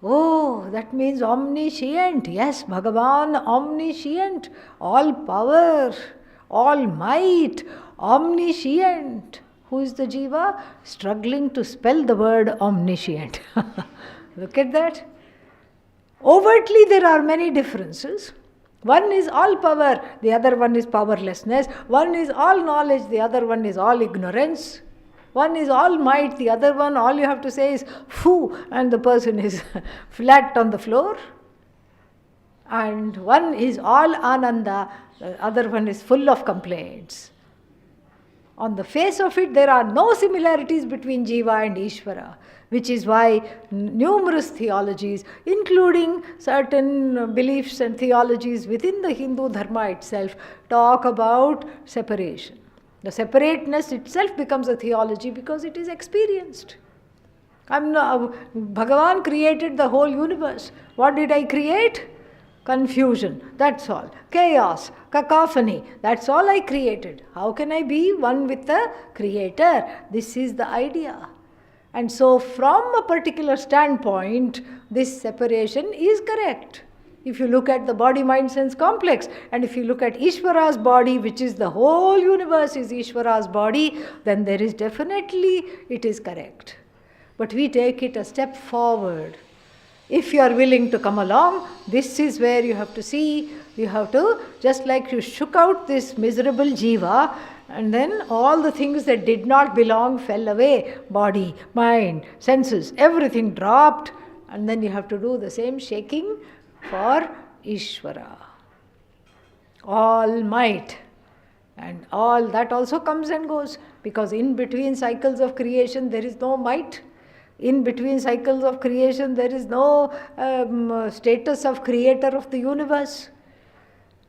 Oh, that means omniscient. Yes, Bhagavan, omniscient, all power, all might, omniscient. Who is the jiva? Struggling to spell the word omniscient. Look at that. Overtly, there are many differences. One is all power, the other one is powerlessness. One is all knowledge, the other one is all ignorance. One is all might, the other one, all you have to say is foo, and the person is flat on the floor. And one is all ananda, the other one is full of complaints. On the face of it, there are no similarities between Jiva and Ishvara, which is why numerous theologies, including certain beliefs and theologies within the Hindu Dharma itself, talk about separation. The separateness itself becomes a theology because it is experienced. Bhagavan created the whole universe. What did I create? Confusion, that's all. Chaos, cacophony, that's all I created. How can I be one with the Creator? This is the idea. And so from a particular standpoint, this separation is correct. If you look at the body-mind-sense complex, and if you look at Ishvara's body, which is the whole universe is Ishvara's body, then there is definitely, it is correct. But we take it a step forward. If you are willing to come along, this is where you have to see, you have to, just like you shook out this miserable jiva, and then all the things that did not belong fell away. Body, mind, senses, everything dropped, and then you have to do the same shaking for Ishvara. All might. And all that also comes and goes, because in between cycles of creation there is no might. In between cycles of creation there is no status of creator of the universe.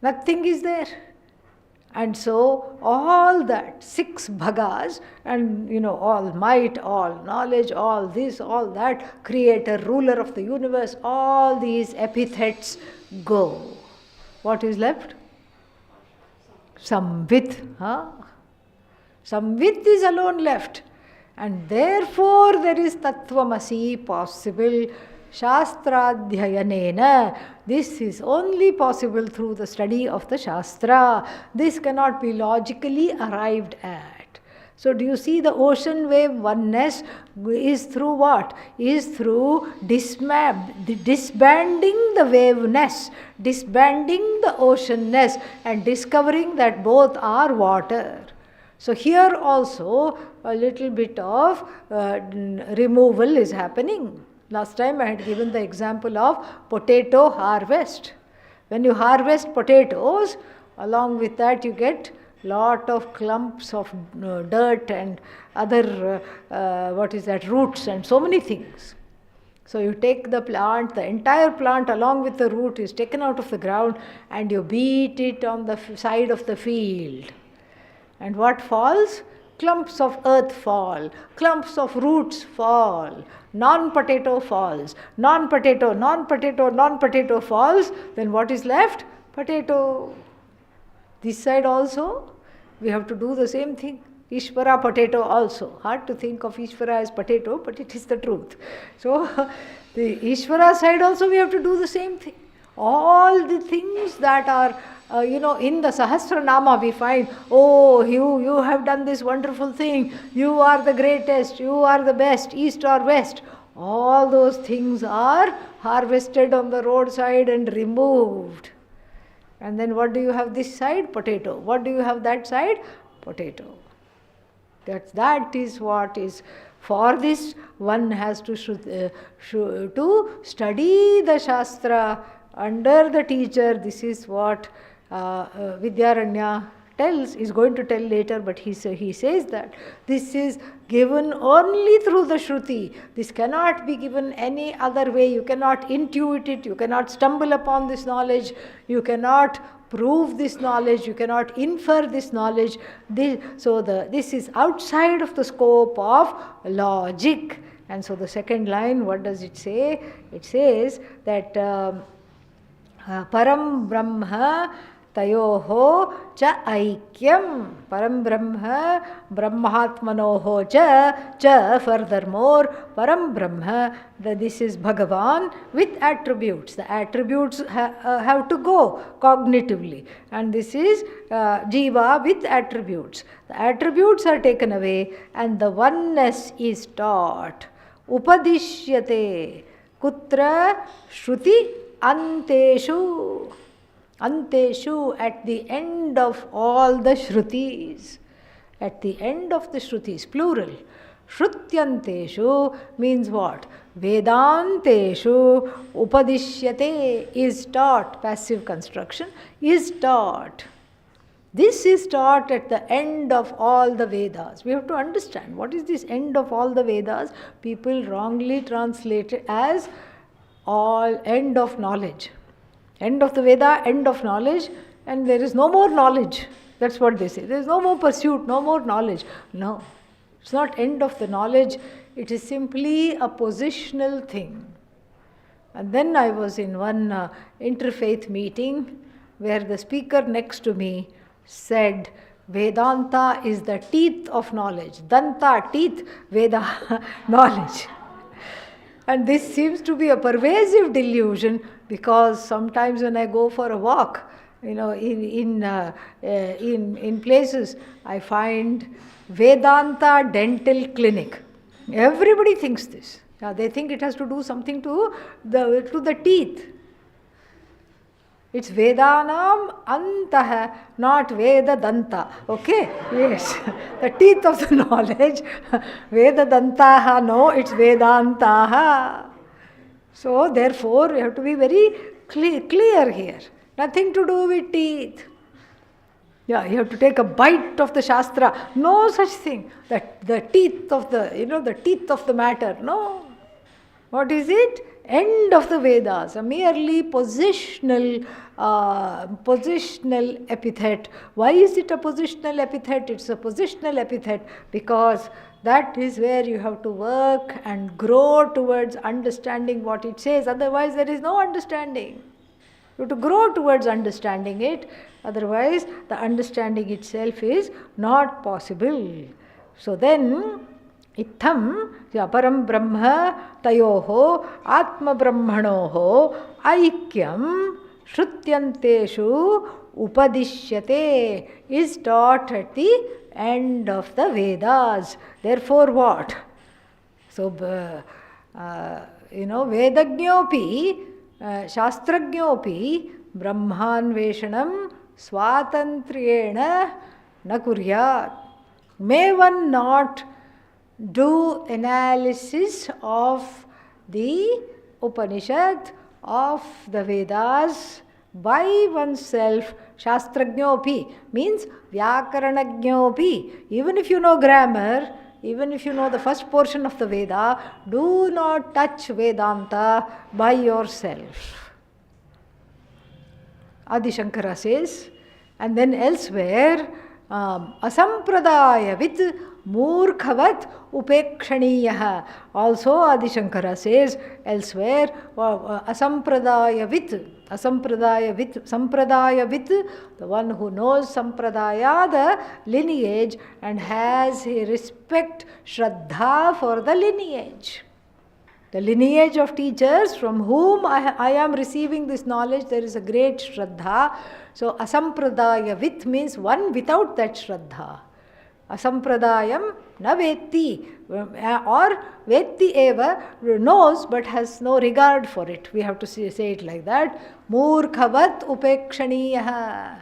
Nothing is there. And so all that, 6 bhagas, and all might, all knowledge, all this, all that, creator, ruler of the universe, all these epithets go. What is left? Samvit. Samvit is alone left. And therefore there is Tattvamasi possible. Shastradhyayanena. This is only possible through the study of the Shastra. This cannot be logically arrived at. So do you see the ocean wave oneness is through what? Is through disbanding the waveness, disbanding the oceanness, and discovering that both are water. So here also a little bit of removal is happening. Last time I had given the example of potato harvest. When you harvest potatoes, along with that you get lot of clumps of dirt and other, roots and so many things. So you take the plant, the entire plant along with the root is taken out of the ground and you beat it on the side of the field. And what falls? Clumps of earth fall, clumps of roots fall, non-potato falls, non-potato falls, then what is left? Potato. This side also, we have to do the same thing. Ishvara potato also. Hard to think of Ishvara as potato, but it is the truth. So the Ishvara side also we have to do the same thing. All the things that are, in the Sahasranama we find, oh, you have done this wonderful thing, you are the greatest, you are the best, east or west. All those things are harvested on the roadside and removed. And then what do you have this side? Potato. What do you have that side? Potato. That is what is. For this, one has to study the Shastra under the teacher. This is what Vidyaranya is going to tell later, but he says that this is given only through the Shruti. This cannot be given any other way. You cannot intuit it, you cannot stumble upon this knowledge, you cannot prove this knowledge, you cannot infer this knowledge. This is outside of the scope of logic. And so the second line, what does it say? It says that Param Brahma Tayoho cha aikyam. Param Brahma Brahmatmanoho cha. Furthermore, Param Brahma, this is Bhagavan with attributes. The attributes have to go cognitively. And this is Jiva with attributes. The attributes are taken away and the oneness is taught. Upadishyate. Kutra Shruti Anteshu. Anteshu, at the end of all the Shrutis. At the end of the Shrutis, plural. Shrutyanteshu means what? Vedanteshu upadishyate is taught. Passive construction is taught. This is taught at the end of all the Vedas. We have to understand what is this end of all the Vedas. People wrongly translate it as all end of knowledge. End of the Veda, end of knowledge, and there is no more knowledge. That's what they say. There is no more pursuit, no more knowledge. No, it's not end of the knowledge. It is simply a positional thing. And then I was in one interfaith meeting where the speaker next to me said, Vedanta is the teeth of knowledge. Danta, teeth, Veda, knowledge. And this seems to be a pervasive delusion, because sometimes when I go for a walk, in places, I find Vedanta Dental Clinic. Everybody thinks this. They think it has to do something to the teeth. It's Vedanam Antah, not Veda Danta. Okay? Yes. The teeth of the knowledge. Veda Dantaha, no, it's Vedantaha. So, therefore, you have to be very clear here. Nothing to do with teeth. You have to take a bite of the Shastra. No such thing. The teeth of the teeth of the matter. No. What is it? End of the Vedas, a merely positional epithet. Why is it a positional epithet? It's a positional epithet because that is where you have to work and grow towards understanding what it says. Otherwise, there is no understanding. You have to grow towards understanding it. Otherwise, the understanding itself is not possible. So then, Itham Param Brahma Tayoho Atma Brahmanoho Aikyam Shrutyanteshu Upadishyate is taught at the end of the Vedas. Therefore what? So, Vedagnopi, Shastragnopi Brahmanveshanam Swatantriyena na kuryat. May one not do analysis of the Upanishad, of the Vedas by oneself. Shastragnopi means Vyakaranagnopi. Even if you know grammar, even if you know the first portion of the Veda, do not touch Vedanta by yourself. Adi Shankara says, and then elsewhere, Asampradaya with Murkhavat upekshaniyaha. Also Adi Shankara says elsewhere, asampradayavit, sampradayavit, the one who knows sampradaya, the lineage, and has respect, shraddha for the lineage. The lineage of teachers from whom I am receiving this knowledge, there is a great shraddha. So asampradayavit means one without that shraddha. Asampradayam na vetti, or vetti eva, knows but has no regard for it. We have to say it like that. Murkhavat upekshaniyaha.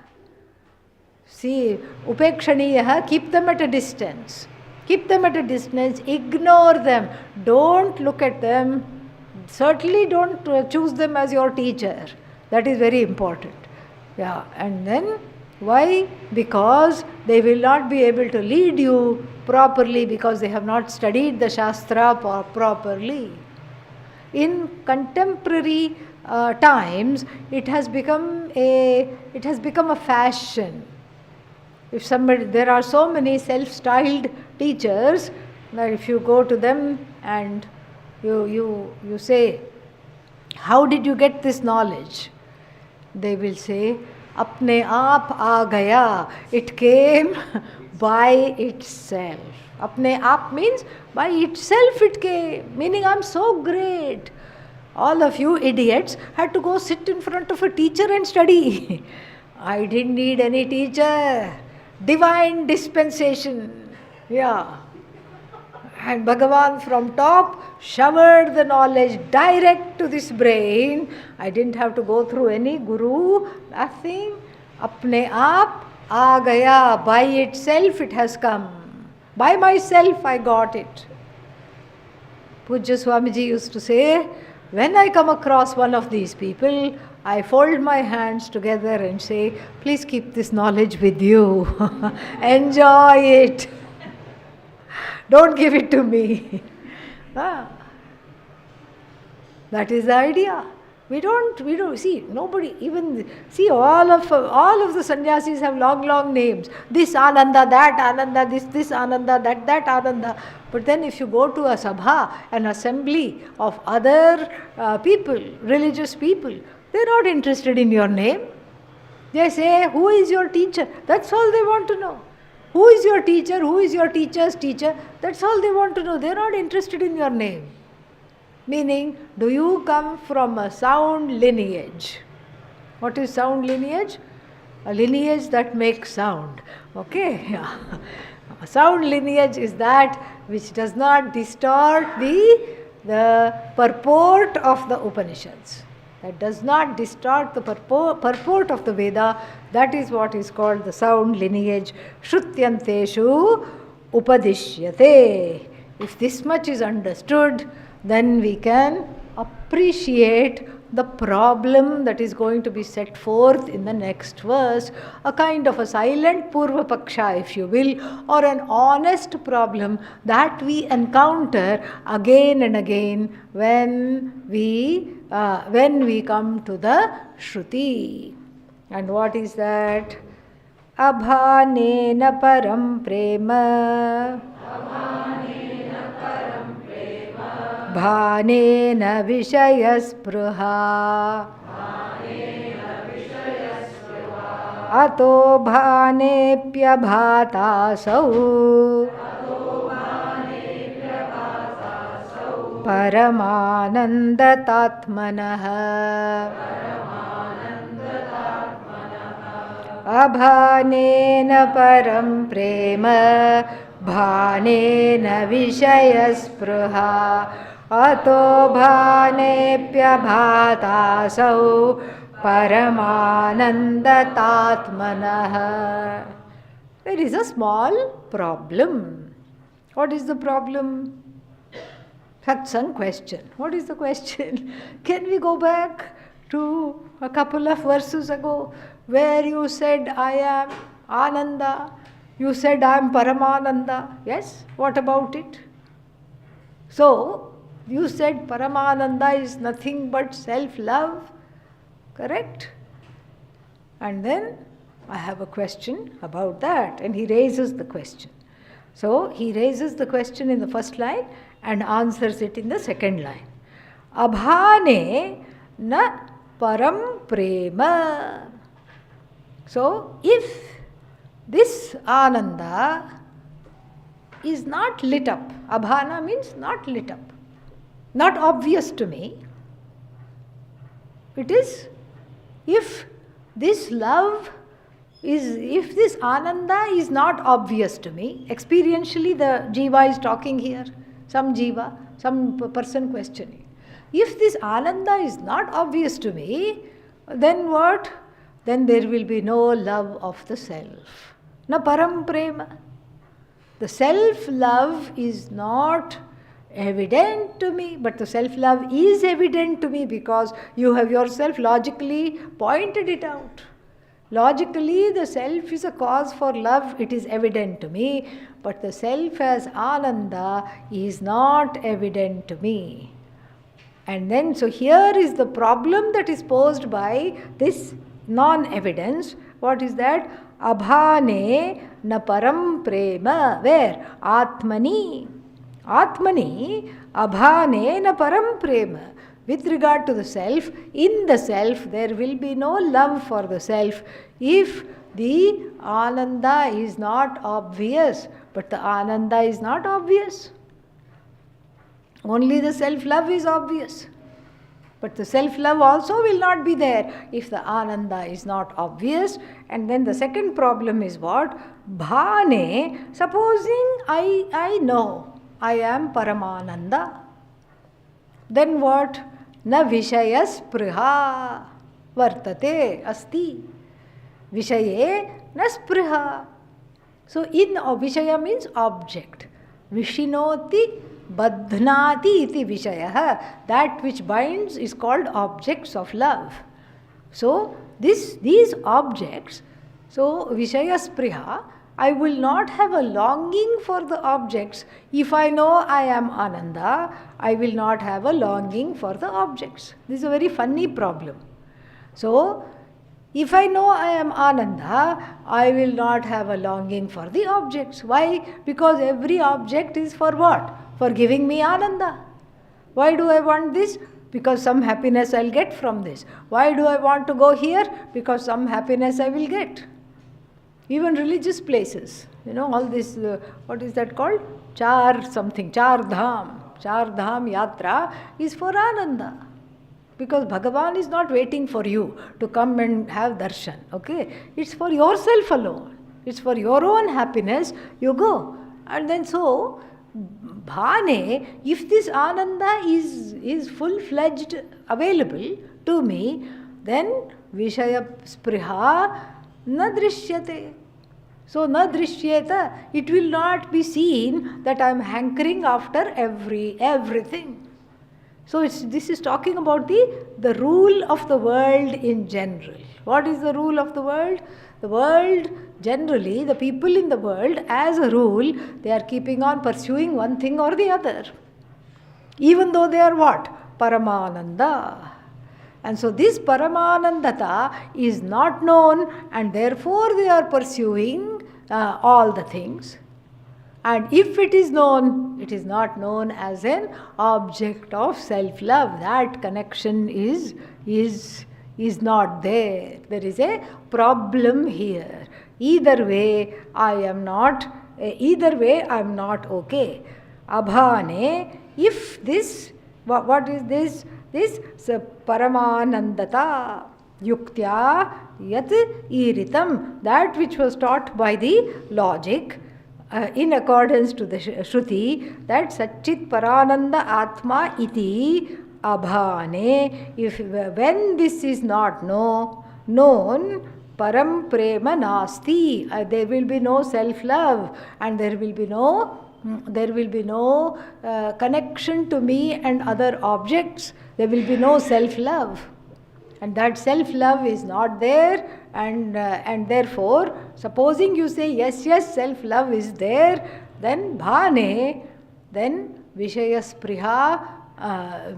See, upekshaniyaha, keep them at a distance. Keep them at a distance, ignore them, don't look at them, certainly don't choose them as your teacher. That is very important. Yeah, and then why? Because they will not be able to lead you properly because they have not studied the Shastra properly. In contemporary times, it has become a fashion. If somebody, there are so many self-styled teachers that if you go to them and you say, how did you get this knowledge? They will say, apne aap aa gaya. It came by itself. Apne aap means by itself it came, meaning I'm so great. All of you idiots had to go sit in front of a teacher and study. I didn't need any teacher. Divine dispensation. Yeah. And Bhagavan from top showered the knowledge direct to this brain. I didn't have to go through any guru, nothing. Apne aap aa gaya. By itself it has come. By myself I got it. Pujya Swamiji used to say, when I come across one of these people, I fold my hands together and say, please keep this knowledge with you. Enjoy it. Don't give it to me. That is the idea. We don't see, nobody even, see all of the sannyasis have long names. This Ananda, that Ananda, this Ananda, that Ananda. But then if you go to a sabha, an assembly of other people, religious people, they're not interested in your name. They say, who is your teacher? That's all they want to know. Who is your teacher? Who is your teacher's teacher? That's all they want to know. They're not interested in your name. Meaning, do you come from a sound lineage? What is sound lineage? A lineage that makes sound. Okay? Yeah. A sound lineage is that which does not distort the purport of the Upanishads. That does not distort the purport of the Veda. That is what is called the sound lineage. Shrutyanteshu upadishyate. If this much is understood, then we can appreciate the problem that is going to be set forth in the next verse, a kind of a silent Purva Paksha, if you will, or an honest problem that we encounter again and again when we come to the Shruti. And what is that? Abhanena param prema. Bhanena vishayaspraha. Ato bhanepya bhatasau. Paramanandatatmanaha. Abhanena param prema. Bhanena vishayaspraha. Ato bhanepya bhatasau paramanandatatmanaha. There is a small problem. What is the problem? Satsang question. What is the question? Can we go back to a couple of verses ago where you said, I am Ananda, you said I am Paramananda. Yes? What about it? So, you said Paramananda is nothing but self-love, correct? And then I have a question about that, and he raises the question. So he raises the question in the first line and answers it in the second line. Abhane na param prema. So if this Ananda is not lit up, abhana means not lit up, not obvious to me. It is, if this love is, if this Ananda is not obvious to me, experientially the Jiva is talking here, some Jiva, some person questioning. If this Ananda is not obvious to me, then what? Then there will be no love of the self. Na param prema. The self-love is not evident to me, but the self-love is evident to me because you have yourself logically pointed it out. Logically, the self is a cause for love, it is evident to me, but the self as Ananda is not evident to me. And then, so here is the problem that is posed by this non-evidence. What is that? Abhane na param prema. Where? Atmani. Atmani abhane na param prema. With regard to the self, in the self there will be no love for the self if the Ananda is not obvious. But the Ananda is not obvious. Only the self-love is obvious. But the self-love also will not be there if the Ananda is not obvious. And then the second problem is what? Bhane, supposing I know I am Paramananda. Then what? Na vishayas priha vartate asti. Vishaye na spriha. So in vishaya means object. Vishinoti badhnati iti vishaya. That which binds is called objects of love. So these objects, so vishaya spriha, I will not have a longing for the objects. If I know I am Ananda, I will not have a longing for the objects. This is a very funny problem. So, if I know I am Ananda, I will not have a longing for the objects. Why? Because every object is for what? For giving me Ananda. Why do I want this? Because some happiness I'll get from this. Why do I want to go here? Because some happiness I will get. Even religious places, all this, what is that called? Char dham. Char dham yatra is for Ananda. Because Bhagavan is not waiting for you to come and have darshan, okay? It's for yourself alone. It's for your own happiness, you go. And then so, Bhane, if this Ananda is full-fledged available to me, then Vishaya Spriha na drishyate. So, na drishyeta, it will not be seen that I am hankering after everything. So, this is talking about the rule of the world in general. What is the rule of the world? The world, generally, the people in the world, as a rule, they are keeping on pursuing one thing or the other. Even though they are what? Paramananda. And so this Paramanandata is not known, and therefore they are pursuing all the things. And if it is known, it is not known as an object of self-love. That connection is not there. There is a problem here. Either way, I am not okay. Abhane, if this, what is this? This Paramanandata yuktya yat iritam, that which was taught by the logic in accordance to the Shruti, that Satchit Parananda Atma iti abhane, when this is not known, param prema nasti, there will be no self-love and there will be no connection to me and other objects. There will be no self-love. And that self-love is not there, and therefore, supposing you say, yes, self-love is there, then bhane, then vishaya spriha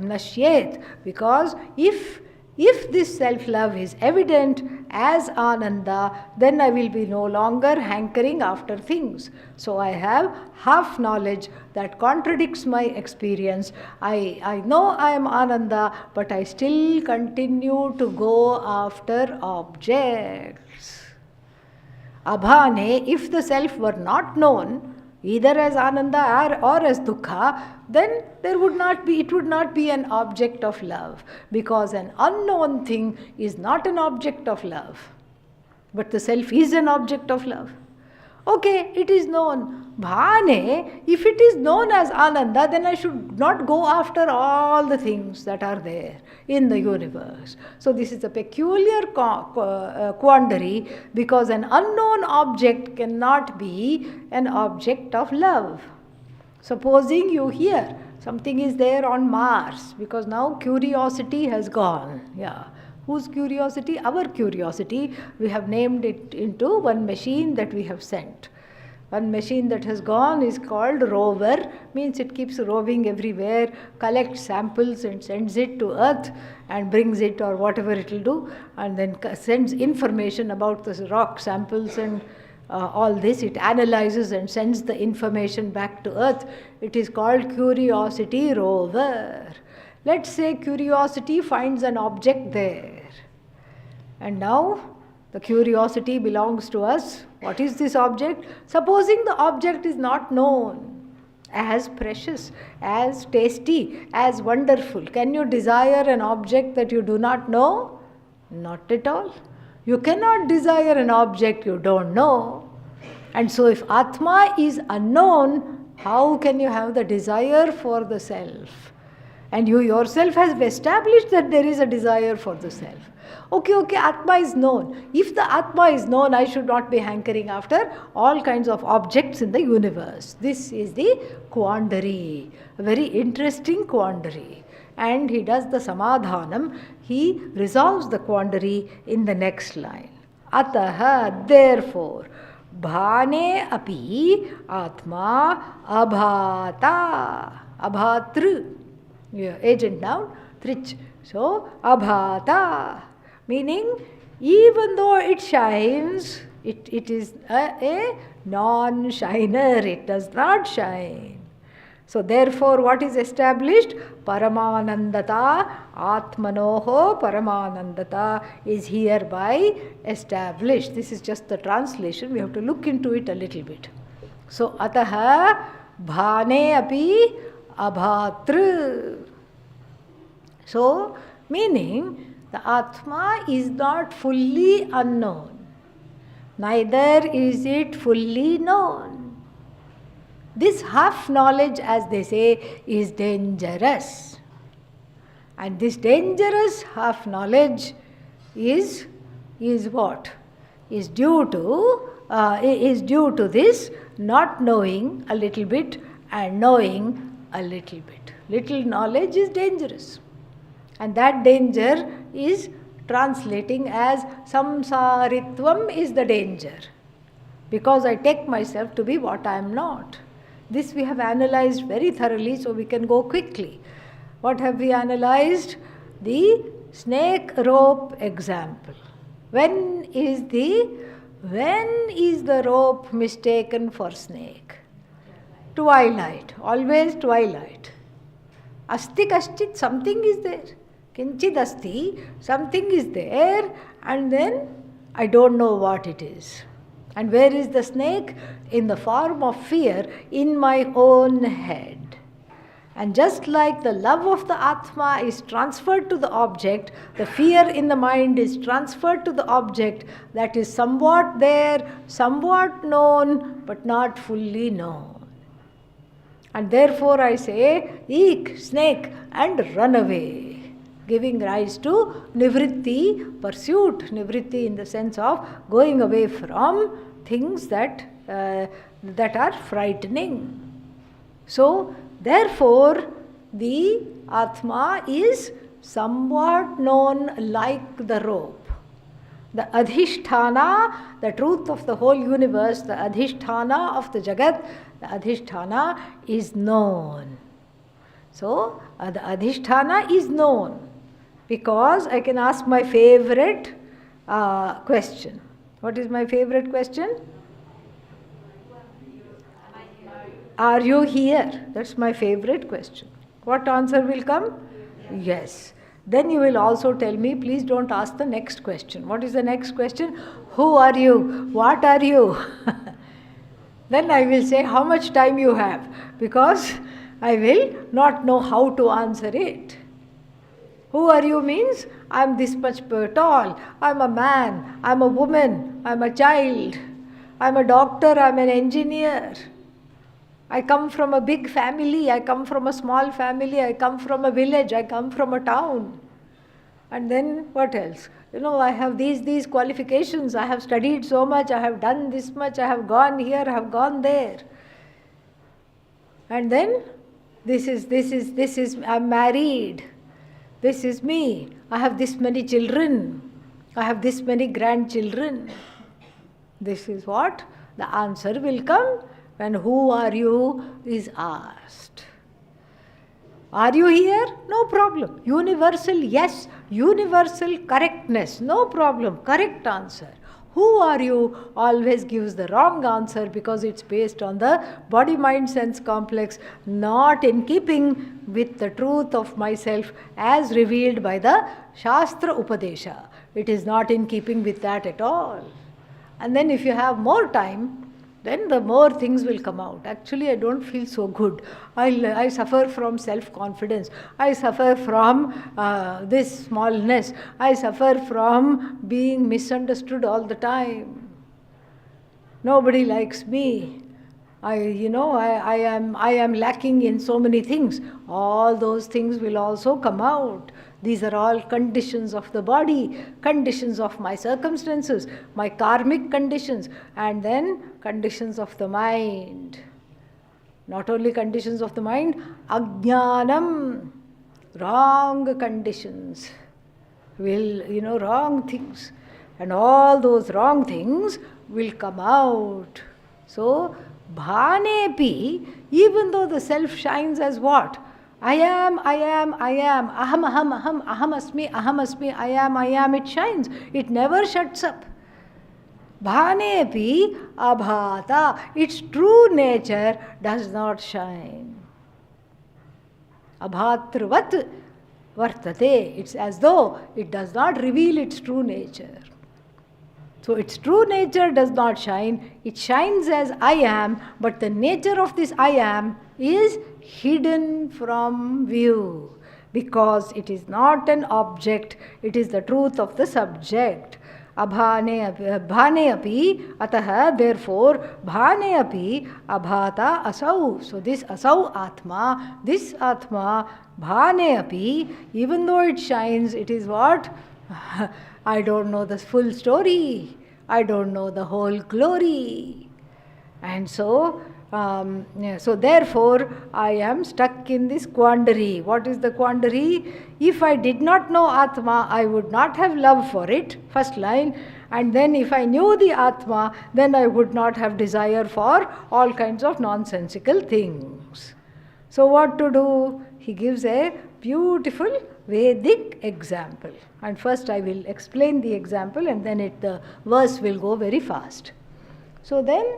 nashyet. Because if If this self-love is evident as Ananda, then I will be no longer hankering after things. So I have half knowledge that contradicts my experience. I know I am Ananda, but I still continue to go after objects. Abhane, if the self were not known, either as Ananda or as Dukkha, then it would not be an object of love, because an unknown thing is not an object of love, but the self is an object of love. Okay, it is known. Bhane, if it is known as Ananda, then I should not go after all the things that are there in the universe. So this is a peculiar quandary, because an unknown object cannot be an object of love. Supposing you hear something is there on Mars, because now curiosity has gone. Yeah. Whose curiosity? Our curiosity. We have named it into one machine that we have sent. One machine that has gone is called rover, means it keeps roving everywhere, collects samples and sends it to Earth and brings it, or whatever it will do, and then sends information about the rock samples and all this. It analyzes and sends the information back to Earth. It is called Curiosity rover. Let's say curiosity finds an object there. And now the curiosity belongs to us. What is this object? Supposing the object is not known as precious, as tasty, as wonderful. Can you desire an object that you do not know? Not at all. You cannot desire an object you don't know. And so if Atma is unknown, how can you have the desire for the self? And you yourself have established that there is a desire for the self. Okay, Atma is known. If the Atma is known, I should not be hankering after all kinds of objects in the universe. This is the quandary, a very interesting quandary. And he does the samadhanam, he resolves the quandary in the next line. Ataha, therefore, bhane api atma abhata, abhatru. Yeah, agent noun, trich. So, abhata, meaning even though it shines, it is a non-shiner, it does not shine. So, therefore, what is established? Paramanandata, Atmanoho Paramanandata is hereby established. This is just the translation, we have to look into it a little bit. So, ataha bhane api abhatru. So, meaning the Atma is not fully unknown, neither is it fully known. This half knowledge, as they say, is dangerous. And this dangerous half knowledge is what? Is due to this not knowing a little bit and knowing a little bit. Little knowledge is dangerous. And that danger is translating as samsaritvam is the danger. Because I take myself to be what I am not. This we have analyzed very thoroughly, so we can go quickly. What have we analyzed? The snake rope example. When is the rope mistaken for snake? Twilight, always twilight. Asti kaschit, something is there. Kinchid asti, something is there, and then I don't know what it is. And where is the snake? In the form of fear in my own head. And just like the love of the Atma is transferred to the object, the fear in the mind is transferred to the object that is somewhat there, somewhat known, but not fully known. And therefore I say, eek, snake, and run away. Giving rise to nivritti, pursuit, nivritti in the sense of going away from things that are frightening. So, therefore, the Atma is somewhat known like the rope. The adhishthana, the truth of the whole universe, the adhishthana of the Jagat, the adhishthana is known. So, the adhishthana is known. Because I can ask my favorite question. What is my favorite question? Are you here? That's my favorite question. What answer will come? Yes. Then you will also tell me, please don't ask the next question. What is the next question? Who are you? What are you? Then I will say how much time you have, because I will not know how to answer it. Who are you means I'm this much tall, I'm a man, I'm a woman, I'm a child, I'm a doctor, I'm an engineer. I come from a big family, I come from a small family, I come from a village, I come from a town. And then what else? I have these qualifications, I have studied so much, I have done this much, I have gone here, I have gone there. And then this is, I'm married. This is me. I have this many children. I have this many grandchildren. This is what? The answer will come when who are you is asked. Are you here? No problem. Universal yes. Universal correctness. No problem. Correct answer. Who are you always gives the wrong answer because it's based on the body-mind-sense complex, not in keeping with the truth of myself as revealed by the Shastra Upadesha. It is not in keeping with that at all. And then if you have more time, then the more things will come out. Actually, I don't feel so good. I suffer from self-confidence. I suffer from this smallness. I suffer from being misunderstood all the time. Nobody likes me. I am lacking in so many things. All those things will also come out. These are all conditions of the body, conditions of my circumstances, my karmic conditions, and then conditions of the mind. Not only conditions of the mind, ajnanam, wrong conditions, wrong things. And all those wrong things will come out. So, bhanepi, even though the self shines as what? I am, aham, asmi, I am, it shines. It never shuts up. Bhanepi abhata, its true nature does not shine. Abhatravat vartate, it's as though it does not reveal its true nature. So its true nature does not shine, it shines as I am, but the nature of this I am is hidden from view because it is not an object, it is the truth of the subject. Bhane api, ataha, therefore, bhane api, abhata asau. So this asau atma, this atma, bhane api, even though it shines, it is what? I don't know the full story. I don't know the whole glory. And so therefore, I am stuck in this quandary. What is the quandary? If I did not know Atma, I would not have love for it, first line. And then if I knew the Atma, then I would not have desire for all kinds of nonsensical things. So what to do? He gives a beautiful Vedic example. And first I will explain the example and then the verse will go very fast. So then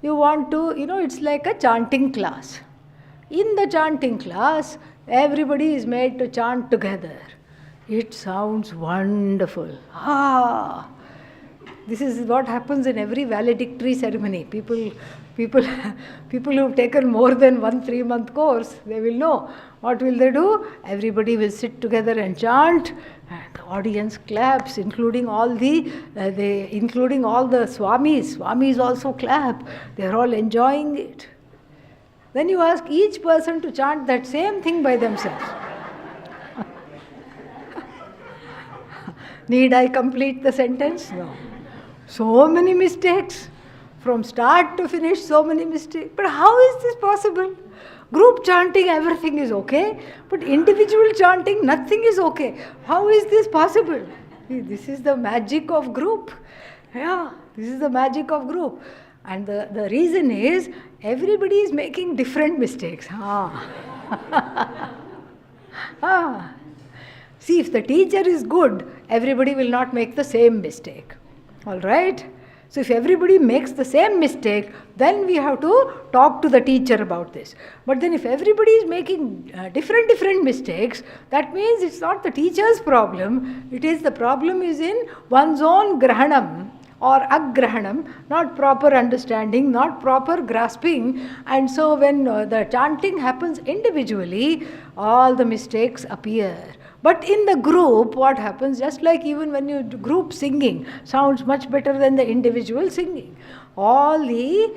you want to, it's like a chanting class. In the chanting class, everybody is made to chant together. It sounds wonderful. This is what happens in every valedictory ceremony. People who've taken more than 1 3-month course, they will know. What will they do? Everybody will sit together and chant, and the audience claps, including all the swamis. Swamis also clap. They are all enjoying it. Then you ask each person to chant that same thing by themselves. Need I complete the sentence? No. So many mistakes. From start to finish, so many mistakes. But how is this possible? Group chanting, everything is okay. But individual chanting, nothing is okay. How is this possible? This is the magic of group. Yeah, this is the magic of group. And the reason is, everybody is making different mistakes. See, if the teacher is good, everybody will not make the same mistake. All right? So if everybody makes the same mistake, then we have to talk to the teacher about this. But then if everybody is making different mistakes, that means it's not the teacher's problem. It is the problem is in one's own grahanam or agrahanam, not proper understanding, not proper grasping. And so when the chanting happens individually, all the mistakes appear. But in the group, what happens, just like even when you group singing, sounds much better than the individual singing. All the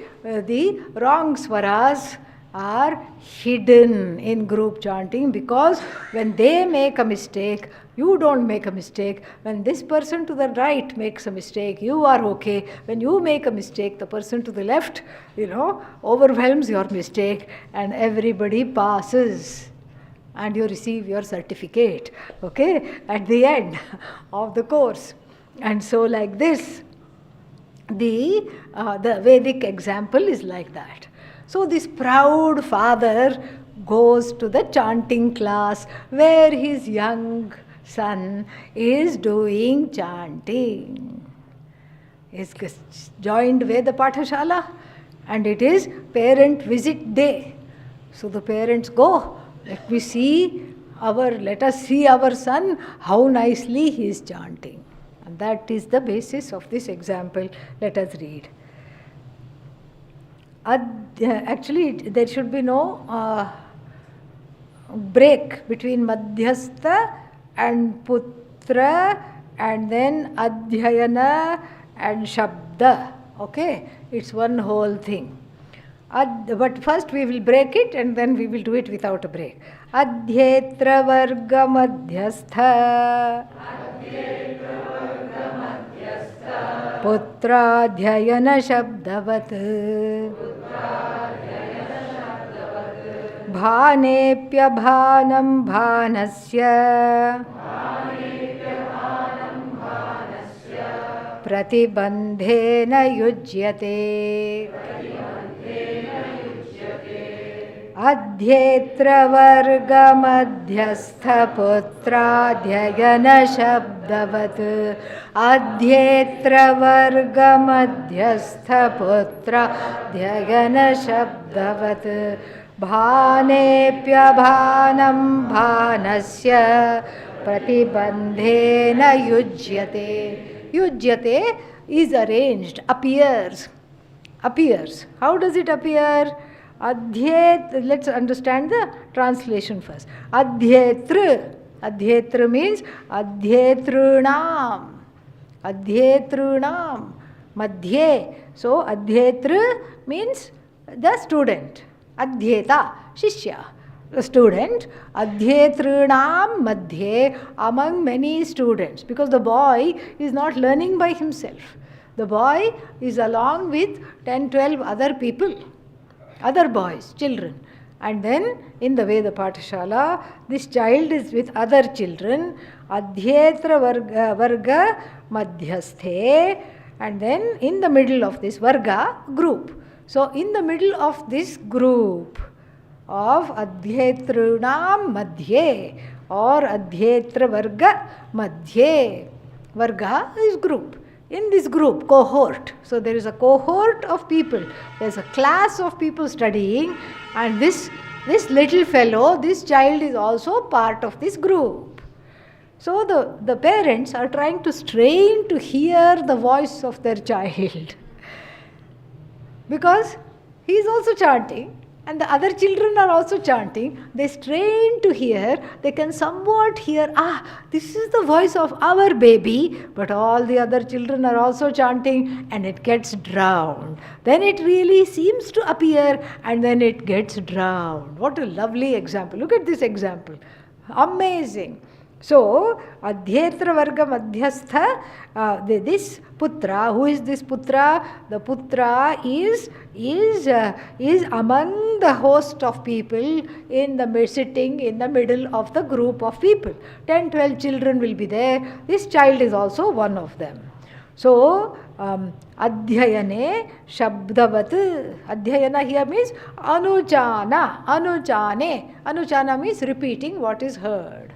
wrong swaras are hidden in group chanting, because when they make a mistake, you don't make a mistake. When this person to the right makes a mistake, you are okay. When you make a mistake, the person to the left, overwhelms your mistake, and everybody passes. And you receive your certificate, okay, at the end of the course. And so like this, the Vedic example is like that. So this proud father goes to the chanting class where his young son is doing chanting. He's joined Veda Pathashala, and it is parent visit day. So the parents go, let us see our son, how nicely he is chanting. And that is the basis of this example. Let us read. Actually, there should be no break between Madhyastha and Putra and then Adhyayana and Shabda. Okay? It's one whole thing. But first we will break it and then we will do it without a break. Adhyetra varga madhyastha putradhyayana shabdavat bhanepya bhanam bhanasya pratibandhena yujyate Adhyetra varga madhyastha putradhyayana shabdavat Adhyetra varga madhyastha putradhyayana shabdavat Bhanepya bhanam bhanasya pratibandhena yujyate. Yujyate is arranged, appears. How does it appear? Let's understand the translation first. Adhyetra means adhyetrunam. Madhye. So adhyetra means the student. Adhyeta, shishya, the student. Adhyetrunam madhye, among many students. Because the boy is not learning by himself. The boy is along with 10, 12 other people. Other boys, children. And then in the Veda Pathashala, this child is with other children. Adhyetra varga madhyasthe. And then in the middle of this varga, group. So in the middle of this group of adhyetrunam madhye or adhyetra varga madhye. Varga is group. In this group, cohort. So there is a cohort of people. There is a class of people studying, and this little fellow, this child is also part of this group. So the parents are trying to strain to hear the voice of their child. Because he is also chanting and the other children are also chanting. They strain to hear. They can somewhat hear, this is the voice of our baby, but all the other children are also chanting, and it gets drowned. Then it really seems to appear, and then it gets drowned. What a lovely example. Look at this example. Amazing. So, Adhyetra Varga Madhyastha, this Putra, who is this Putra? The Putra is among the host of people sitting in the middle of the group of people. 10, 12 children will be there. This child is also one of them. So, Adhyayane Shabdavat. Adhyayana here means Anuchana. Anuchane. Anuchana means repeating what is heard.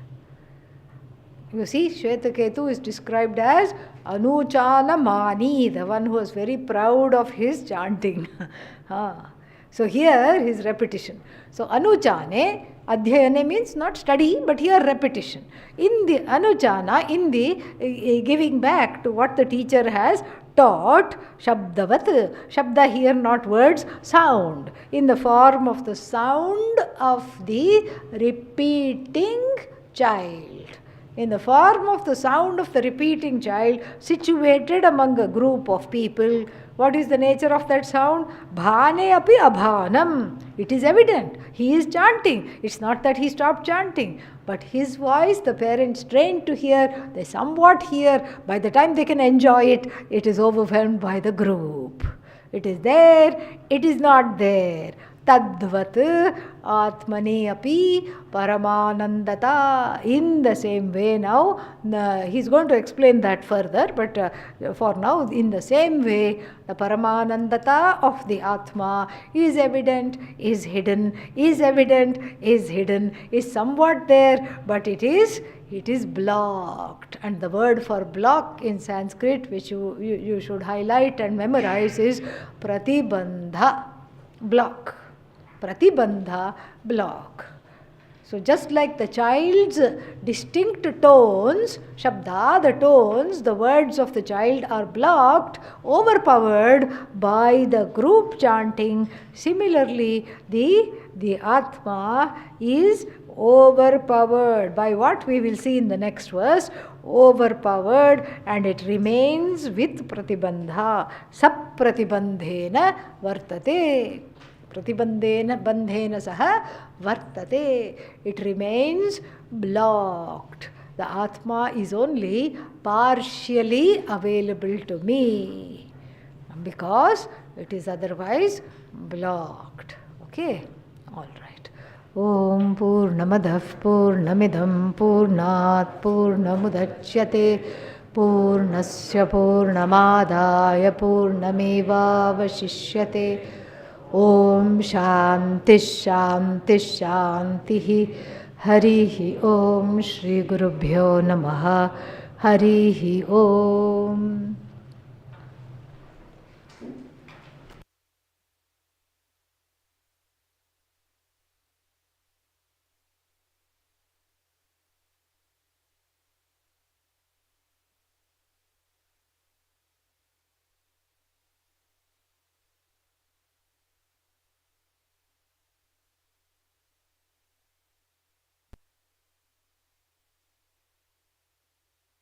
You see, Shvetaketu is described as Anuchana Mani, the one who was very proud of his chanting. So here his repetition. So Anuchane, Adhyayane means not study, but here repetition. In the Anuchana, in the giving back to what the teacher has taught, Shabdavat, Shabda here not words, sound, in the form of the sound of the repeating child. In the form of the sound of the repeating child, situated among a group of people. What is the nature of that sound? Bhane api abhanam. It is evident. He is chanting. It's not that he stopped chanting. But his voice, the parents trained to hear, they somewhat hear. By the time they can enjoy it, it is overwhelmed by the group. It is there, it is not there. Tadvat Atmani api Paramanandata. In the same way now, he's going to explain that further, but for now, in the same way, the Paramanandata of the Atma is evident, is hidden, is evident, is hidden, is somewhat there, but it is blocked. And the word for block in Sanskrit, which you should highlight and memorize, is Pratibandha, block. Pratibandha, block. So just like the child's distinct tones, Shabda, the tones, the words of the child are blocked, overpowered by the group chanting. Similarly, the Atma is overpowered by what we will see in the next verse. Overpowered, and it remains with Pratibandha. Sapratibandhena vartate. Pratibandhena bandhena saha vartate. It remains blocked. The Atma is only partially available to me because it is otherwise blocked. Okay? All right. Om Purnamadah Purnamidam Purnat Purnamudachyate Purnasya Purnamadaya Purnameva Vashishyate. Om Shanti Shanti Shanti. Harihi Om Shri Gurubhyo Namaha. Harihi Om.